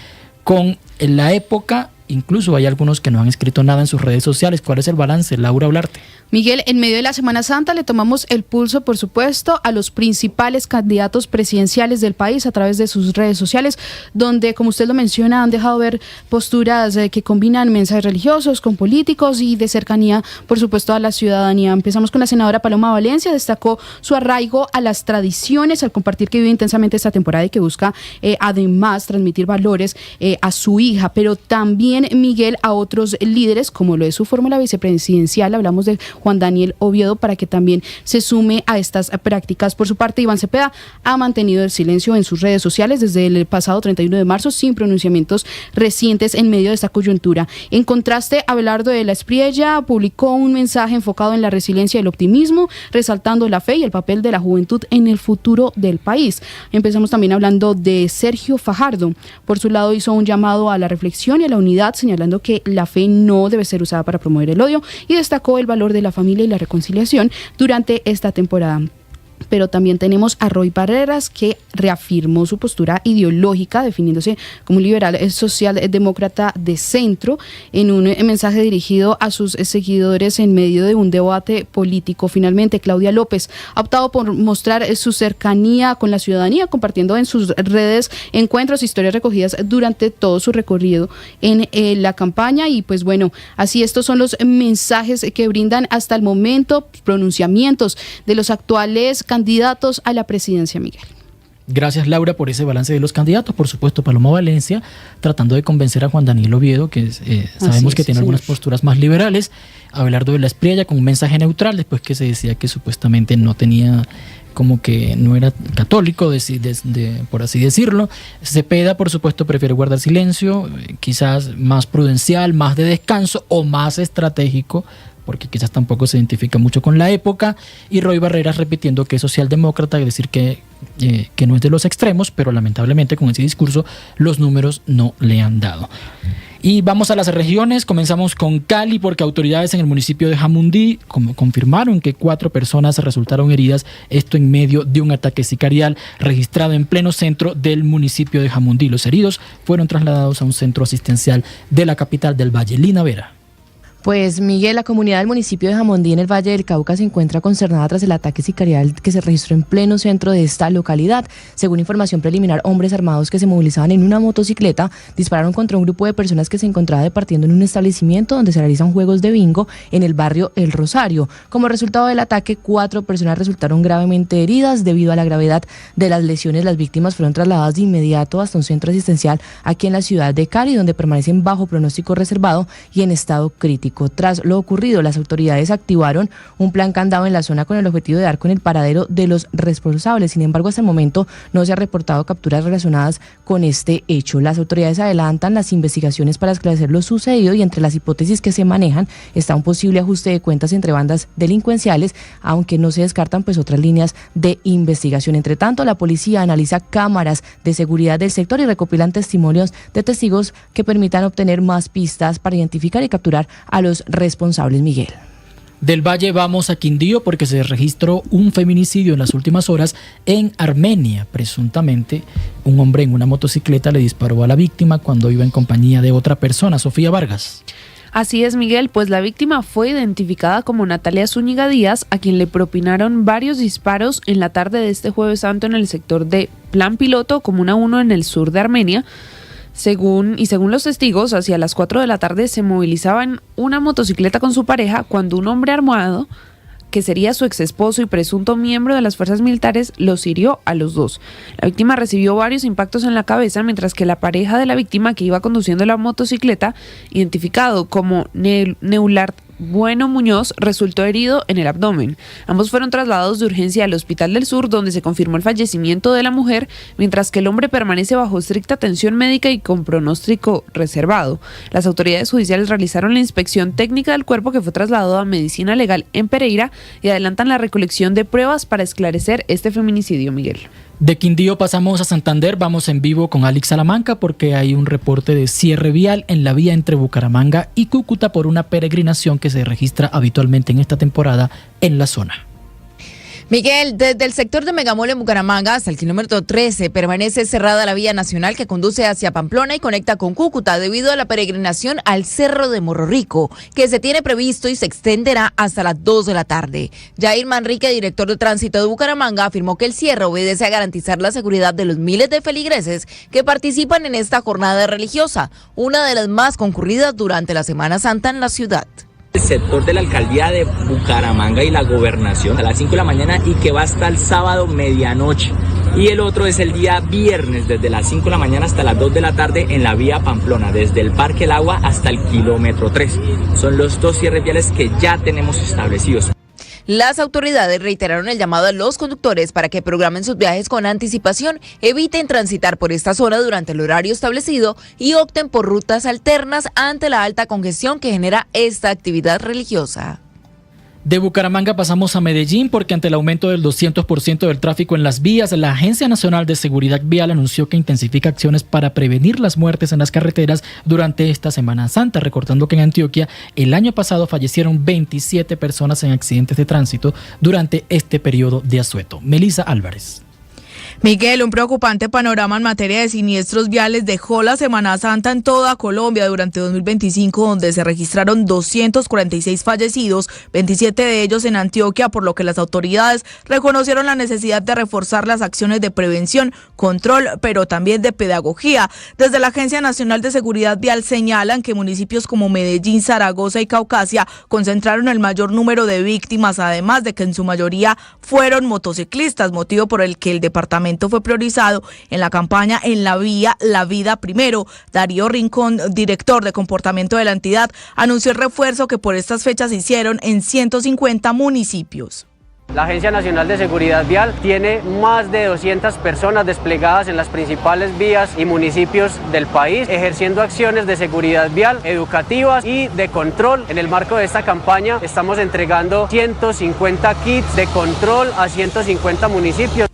con la época. Incluso hay algunos que no han escrito nada en sus redes sociales. ¿Cuál es el balance, Laura Olarte? Miguel, en medio de la Semana Santa le tomamos el pulso, por supuesto, a los principales candidatos presidenciales del país a través de sus redes sociales, donde, como usted lo menciona, han dejado ver posturas que combinan mensajes religiosos con políticos y de cercanía, por supuesto, a la ciudadanía. Empezamos con la senadora Paloma Valencia. Destacó su arraigo a las tradiciones al compartir que vive intensamente esta temporada y que busca además transmitir valores a su hija, pero también, Miguel, a otros líderes, como lo es su fórmula vicepresidencial. Hablamos de Juan Daniel Oviedo, para que también se sume a estas prácticas. Por su parte, Iván Cepeda ha mantenido el silencio en sus redes sociales desde el pasado 31 de marzo, sin pronunciamientos recientes en medio de esta coyuntura. En contraste, Abelardo de la Espriella publicó un mensaje enfocado en la resiliencia y el optimismo, resaltando la fe y el papel de la juventud en el futuro del país. Empezamos también hablando de Sergio Fajardo. Por su lado, hizo un llamado a la reflexión y a la unidad, señalando que la fe no debe ser usada para promover el odio, y destacó el valor de la familia y la reconciliación durante esta temporada. pero también tenemos a Roy Barreras, que reafirmó su postura ideológica, definiéndose como un liberal socialdemócrata de centro, en un mensaje dirigido a sus seguidores en medio de un debate político. Finalmente, Claudia López ha optado por mostrar su cercanía con la ciudadanía, compartiendo en sus redes encuentros, historias recogidas durante todo su recorrido en la campaña. Y pues bueno, así estos son los mensajes que brindan hasta el momento, pronunciamientos de los actuales candidatos a la presidencia, Miguel. Gracias, Laura, por ese balance de los candidatos. Por supuesto, Paloma Valencia tratando de convencer a Juan Daniel Oviedo, que sabemos que tiene algunas posturas más liberales. Abelardo de la Espriella con un mensaje neutral, después que se decía que supuestamente no tenía, como que no era católico, por así decirlo. Cepeda, por supuesto, prefiere guardar silencio, quizás más prudencial, más de descanso o más estratégico, porque quizás tampoco se identifica mucho con la época. Y Roy Barreras repitiendo que es socialdemócrata, es decir, que no es de los extremos, pero lamentablemente con ese discurso los números no le han dado. Y vamos a las regiones. Comenzamos con Cali, porque autoridades en el municipio de Jamundí confirmaron que 4 personas resultaron heridas, esto en medio de un ataque sicarial registrado en pleno centro del municipio de Jamundí. Los heridos fueron trasladados a un centro asistencial de la capital del Valle. Lina Vera. Pues Miguel, la comunidad del municipio de Jamundí en el Valle del Cauca se encuentra consternada tras el ataque sicarial que se registró en pleno centro de esta localidad. Según información preliminar, hombres armados que se movilizaban en una motocicleta dispararon contra un grupo de personas que se encontraba departiendo en un establecimiento donde se realizan juegos de bingo en el barrio El Rosario. Como resultado del ataque, 4 personas resultaron gravemente heridas. Debido a la gravedad de las lesiones, las víctimas fueron trasladadas de inmediato hasta un centro asistencial aquí en la ciudad de Cali, donde permanecen bajo pronóstico reservado y en estado crítico. Tras lo ocurrido, las autoridades activaron un plan candado en la zona con el objetivo de dar con el paradero de los responsables. Sin embargo, hasta el momento no se ha reportado capturas relacionadas con este hecho. Las autoridades adelantan las investigaciones para esclarecer lo sucedido, y entre las hipótesis que se manejan está un posible ajuste de cuentas entre bandas delincuenciales, aunque no se descartan pues otras líneas de investigación. Entre tanto, la policía analiza cámaras de seguridad del sector y recopilan testimonios de testigos que permitan obtener más pistas para identificar y capturar a los responsables, Miguel. Del Valle vamos a Quindío, porque se registró un feminicidio en las últimas horas en Armenia. Presuntamente, un hombre en una motocicleta le disparó a la víctima cuando iba en compañía de otra persona. Sofía Vargas. Así es, Miguel, pues la víctima fue identificada como Natalia Zúñiga Díaz, a quien le propinaron varios disparos en la tarde de este Jueves Santo en el sector de Plan Piloto, Comuna 1, en el sur de Armenia. Según los testigos, hacia las 4 de la tarde se movilizaba en una motocicleta con su pareja cuando un hombre armado, que sería su exesposo y presunto miembro de las fuerzas militares, los hirió a los dos. La víctima recibió varios impactos en la cabeza, mientras que la pareja de la víctima, que iba conduciendo la motocicleta, identificado como Neulart Bueno Muñoz, resultó herido en el abdomen. Ambos fueron trasladados de urgencia al Hospital del Sur, donde se confirmó el fallecimiento de la mujer, mientras que el hombre permanece bajo estricta atención médica y con pronóstico reservado. Las autoridades judiciales realizaron la inspección técnica del cuerpo, que fue trasladado a Medicina Legal en Pereira, y adelantan la recolección de pruebas para esclarecer este feminicidio, Miguel. De Quindío pasamos a Santander. Vamos en vivo con Alex Salamanca, porque hay un reporte de cierre vial en la vía entre Bucaramanga y Cúcuta por una peregrinación que se registra habitualmente en esta temporada en la zona. Miguel, desde el sector de Megamol en Bucaramanga hasta el kilómetro 13 permanece cerrada la vía nacional que conduce hacia Pamplona y conecta con Cúcuta debido a la peregrinación al Cerro de Morro Rico, que se tiene previsto y se extenderá hasta las 2 de la tarde. Jair Manrique, director de tránsito de Bucaramanga, afirmó que el cierre obedece a garantizar la seguridad de los miles de feligreses que participan en esta jornada religiosa, una de las más concurridas durante la Semana Santa en la ciudad. El sector de la alcaldía de Bucaramanga y la gobernación a las 5 de la mañana y que va hasta el sábado medianoche. Y el otro es el día viernes desde las 5 de la mañana hasta las 2 de la tarde en la vía Pamplona, desde el Parque El Agua hasta el kilómetro 3. Son los 2 cierres viales que ya tenemos establecidos. Las autoridades reiteraron el llamado a los conductores para que programen sus viajes con anticipación, eviten transitar por esta zona durante el horario establecido y opten por rutas alternas ante la alta congestión que genera esta actividad religiosa. De Bucaramanga pasamos a Medellín porque ante el aumento del 200% del tráfico en las vías, la Agencia Nacional de Seguridad Vial anunció que intensifica acciones para prevenir las muertes en las carreteras durante esta Semana Santa, recordando que en Antioquia el año pasado fallecieron 27 personas en accidentes de tránsito durante este periodo de asueto. Melissa Álvarez. Miguel, un preocupante panorama en materia de siniestros viales dejó la Semana Santa en toda Colombia durante 2025, donde se registraron 246 fallecidos, 27 de ellos en Antioquia, por lo que las autoridades reconocieron la necesidad de reforzar las acciones de prevención, control, pero también de pedagogía. Desde la Agencia Nacional de Seguridad Vial señalan que municipios como Medellín, Zaragoza y Caucasia concentraron el mayor número de víctimas, además de que en su mayoría fueron motociclistas, motivo por el que el departamento fue priorizado en la campaña En la Vía, la Vida Primero. Darío Rincón, director de comportamiento de la entidad, anunció el refuerzo que por estas fechas hicieron en 150 municipios. La Agencia Nacional de Seguridad Vial tiene más de 200 personas desplegadas en las principales vías y municipios del país, ejerciendo acciones de seguridad vial, educativas y de control. En el marco de esta campaña estamos entregando 150 kits de control a 150 municipios.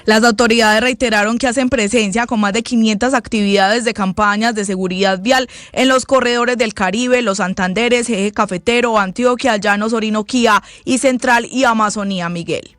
Las autoridades reiteraron que hacen presencia con más de 500 actividades de campañas de seguridad vial en los corredores del Caribe, los Santanderes, Eje Cafetero, Antioquia, Llanos, Orinoquía y Central y Amazonía, Miguel.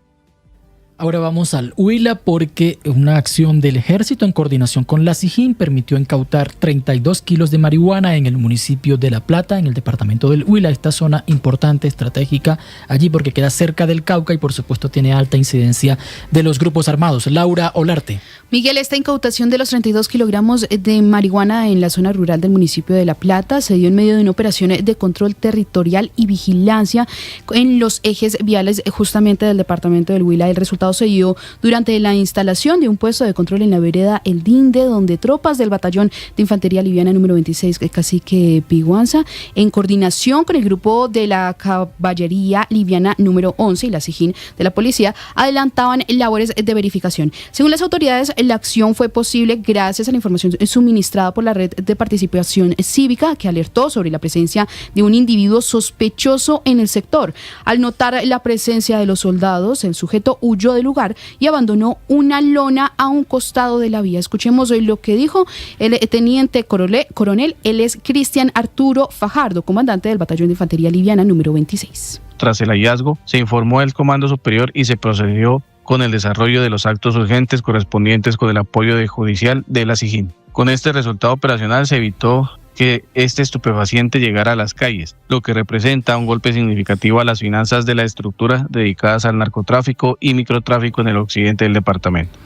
Ahora vamos al Huila porque una acción del Ejército en coordinación con la SIJIN permitió incautar 32 kilos de marihuana en el municipio de La Plata, en el departamento del Huila. Esta zona importante, estratégica allí porque queda cerca del Cauca y por supuesto tiene alta incidencia de los grupos armados. Laura Olarte. Miguel, esta incautación de los 32 kilogramos de marihuana en la zona rural del municipio de La Plata se dio en medio de una operación de control territorial y vigilancia en los ejes viales justamente del departamento del Huila. El resultado se dio durante la instalación de un puesto de control en la vereda El Dinde, donde tropas del batallón de infantería liviana número 26, Cacique Piguanza, en coordinación con el grupo de la caballería liviana número 11 y la SIJIN de la policía, adelantaban labores de verificación. Según las autoridades, la acción fue posible gracias a la información suministrada por la red de participación cívica, que alertó sobre la presencia de un individuo sospechoso en el sector. Al notar la presencia de los soldados, el sujeto huyó del lugar y abandonó una lona a un costado de la vía. Escuchemos hoy lo que dijo el teniente coronel, él es Cristian Arturo Fajardo, comandante del batallón de infantería liviana número 26. Tras el hallazgo, se informó al Comando Superior y se procedió con el desarrollo de los actos urgentes correspondientes con el apoyo judicial de la SIJIN. Con este resultado operacional se evitó que este estupefaciente llegara a las calles, lo que representa un golpe significativo a las finanzas de la estructura dedicadas al narcotráfico y microtráfico en el occidente del departamento.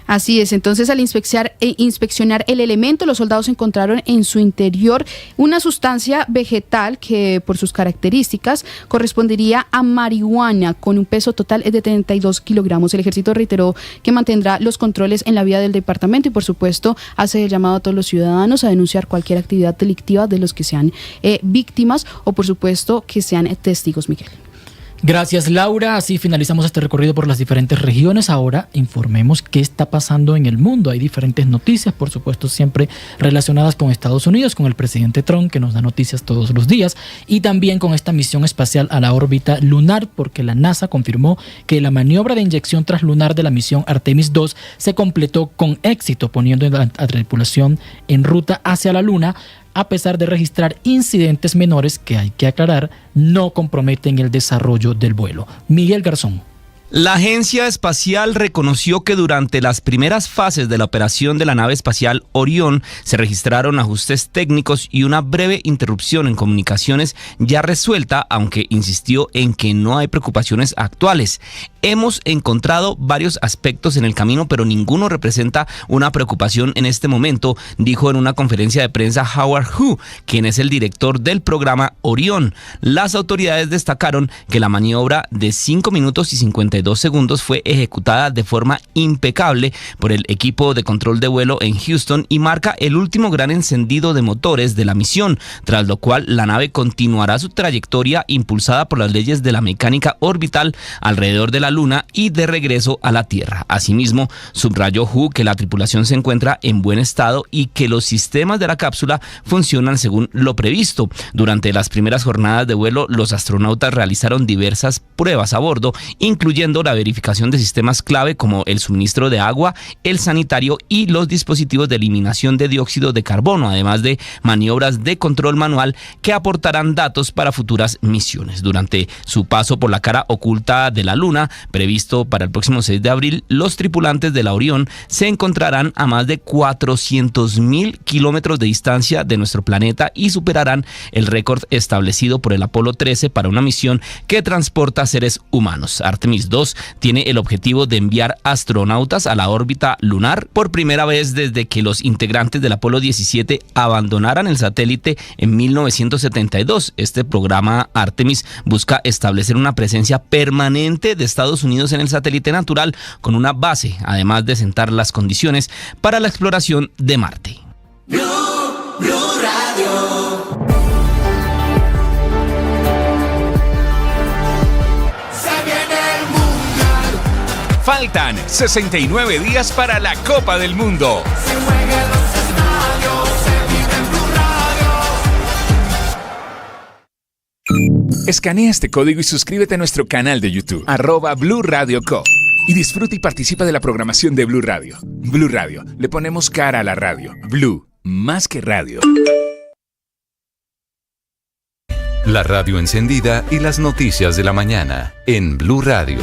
Así es, entonces al inspeccionar el elemento, los soldados encontraron en su interior una sustancia vegetal que por sus características correspondería a marihuana con un peso total de 32 kilogramos. El ejército reiteró que mantendrá los controles en la vía del departamento y por supuesto hace el llamado a todos los ciudadanos a denunciar cualquier actividad delictiva de los que sean víctimas o por supuesto que sean testigos, Miguel. Gracias, Laura. Así finalizamos este recorrido por las diferentes regiones. Ahora informemos qué está pasando en el mundo. Hay diferentes noticias, por supuesto, siempre relacionadas con Estados Unidos, con el presidente Trump, que nos da noticias todos los días, y también con esta misión espacial a la órbita lunar, porque la NASA confirmó que la maniobra de inyección translunar de la misión Artemis 2 se completó con éxito, poniendo a la tripulación en ruta hacia la Luna, a pesar de registrar incidentes menores que, hay que aclarar, no comprometen el desarrollo del vuelo. Miguel Garzón. La agencia espacial reconoció que durante las primeras fases de la operación de la nave espacial Orión se registraron ajustes técnicos y una breve interrupción en comunicaciones ya resuelta, aunque insistió en que no hay preocupaciones actuales. Hemos encontrado varios aspectos en el camino, pero ninguno representa una preocupación en este momento, dijo en una conferencia de prensa Howard Hu, quien es el director del programa Orión. Las autoridades destacaron que la maniobra de 5 minutos y 52 segundos fue ejecutada de forma impecable por el equipo de control de vuelo en Houston y marca el último gran encendido de motores de la misión, tras lo cual la nave continuará su trayectoria impulsada por las leyes de la mecánica orbital alrededor de la Luna y de regreso a la Tierra. Asimismo, subrayó Hu que la tripulación se encuentra en buen estado y que los sistemas de la cápsula funcionan según lo previsto. Durante las primeras jornadas de vuelo, los astronautas realizaron diversas pruebas a bordo, incluyendo la verificación de sistemas clave como el suministro de agua, el sanitario y los dispositivos de eliminación de dióxido de carbono, además de maniobras de control manual que aportarán datos para futuras misiones. Durante su paso por la cara oculta de la Luna, previsto para el próximo 6 de abril, los tripulantes de la Orión se encontrarán a más de 400.000 kilómetros de distancia de nuestro planeta y superarán el récord establecido por el Apolo 13 para una misión que transporta seres humanos. Artemis 2 tiene el objetivo de enviar astronautas a la órbita lunar por primera vez desde que los integrantes del Apolo 17 abandonaran el satélite en 1972. Este programa Artemis busca establecer una presencia permanente de Estados Unidos en el satélite natural con una base, además de sentar las condiciones para la exploración de Marte. Blue Radio. Se viene el mundial. Faltan 69 días para la Copa del Mundo. Se juega en los estadios, se vive en Blue Radio. Escanea este código y suscríbete a nuestro canal de YouTube, @Blue Radio Co. Y disfruta y participa de la programación de Blue Radio. Blue Radio, le ponemos cara a la radio. Blue, más que radio. La radio encendida y las noticias de la mañana en Blue Radio.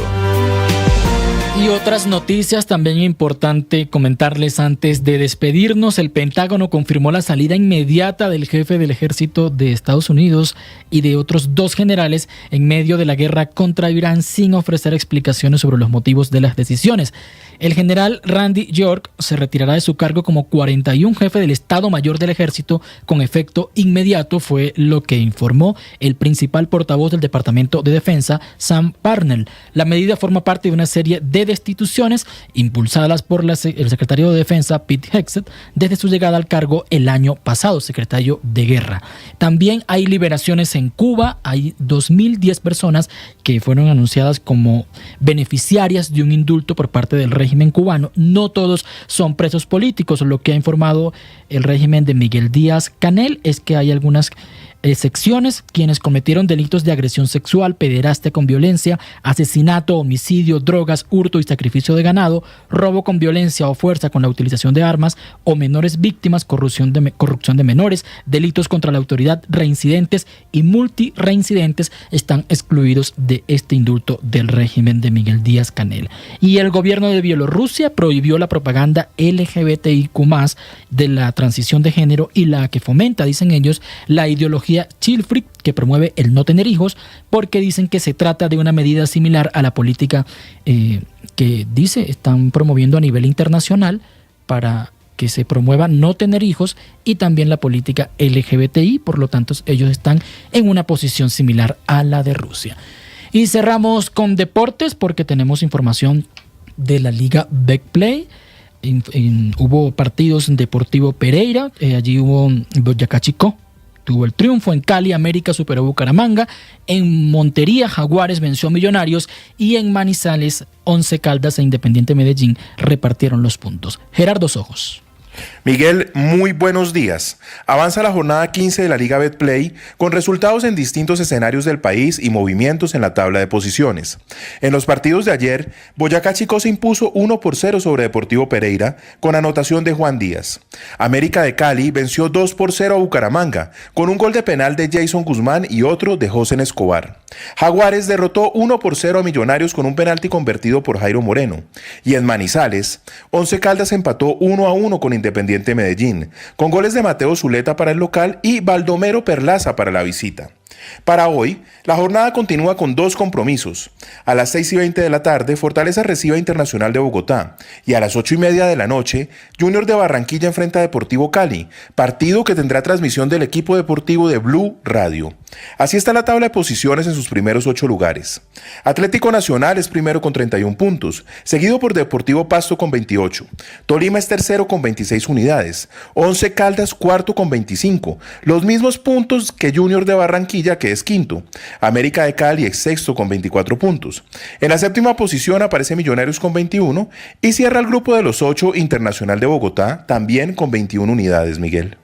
Y otras noticias también importante comentarles antes de despedirnos. El Pentágono confirmó la salida inmediata del jefe del ejército de Estados Unidos y de otros 2 generales en medio de la guerra contra Irán sin ofrecer explicaciones sobre los motivos de las decisiones. El general Randy York se retirará de su cargo como 41 jefe del Estado Mayor del Ejército con efecto inmediato, fue lo que informó el principal portavoz del Departamento de Defensa, Sam Parnell. La medida forma parte de una serie de destituciones impulsadas por el secretario de Defensa, Pete Hegseth, desde su llegada al cargo el año pasado, secretario de Guerra. También hay liberaciones en Cuba. Hay 2.010 personas que fueron anunciadas como beneficiarias de un indulto por parte del régimen cubano. No todos son presos políticos. Lo que ha informado el régimen de Miguel Díaz-Canel es que hay algunas secciones quienes cometieron delitos de agresión sexual, pederastia con violencia, asesinato, homicidio, drogas, hurto y sacrificio de ganado, robo con violencia o fuerza con la utilización de armas o menores víctimas, corrupción de menores, delitos contra la autoridad, reincidentes y multireincidentes están excluidos de este indulto del régimen de Miguel Díaz-Canel. Y el gobierno de Bielorrusia prohibió la propaganda LGBTIQ+ de la transición de género y la que fomenta, dicen ellos, la ideología child free, que promueve el no tener hijos, porque dicen que se trata de una medida similar a la política que están promoviendo a nivel internacional para que se promueva no tener hijos, y también la política LGBTI. Por lo tanto, ellos están en una posición similar a la de Rusia. Y cerramos con deportes porque tenemos información de la Liga Betplay. Hubo partidos en Deportivo Pereira, allí hubo Boyacá Chicó, tuvo el triunfo. En Cali, América superó Bucaramanga. En Montería, Jaguares venció a Millonarios. Y en Manizales, Once Caldas e Independiente Medellín repartieron los puntos. Gerardo Sojos. Miguel, muy buenos días. Avanza la jornada 15 de la Liga Betplay con resultados en distintos escenarios del país y movimientos en la tabla de posiciones. En los partidos de ayer, Boyacá Chicó se impuso 1-0 sobre Deportivo Pereira con anotación de Juan Díaz. América de Cali venció 2-0 a Bucaramanga con un gol de penal de Jason Guzmán y otro de José Escobar. Jaguares derrotó 1-0 a Millonarios con un penalti convertido por Jairo Moreno. Y en Manizales, Once Caldas empató 1-1 con Independiente Medellín, con goles de Mateo Zuleta para el local y Baldomero Perlaza para la visita. Para hoy, la jornada continúa con 2 compromisos. A las 6:20 de la tarde, Fortaleza recibe a Internacional de Bogotá, y a las 8:30 de la noche, Junior de Barranquilla enfrenta a Deportivo Cali, partido que tendrá transmisión del equipo deportivo de Blue Radio. Así está la tabla de posiciones en sus primeros 8 lugares. Atlético Nacional es primero con 31 puntos, seguido por Deportivo Pasto con 28. Tolima es tercero con 26 unidades. Once Caldas cuarto con 25, los mismos puntos que Junior de Barranquilla, Barranquilla, que es quinto. América de Cali es sexto con 24 puntos. En la séptima posición aparece Millonarios con 21 y cierra el grupo de los 8 Internacional de Bogotá, también con 21 unidades, Miguel.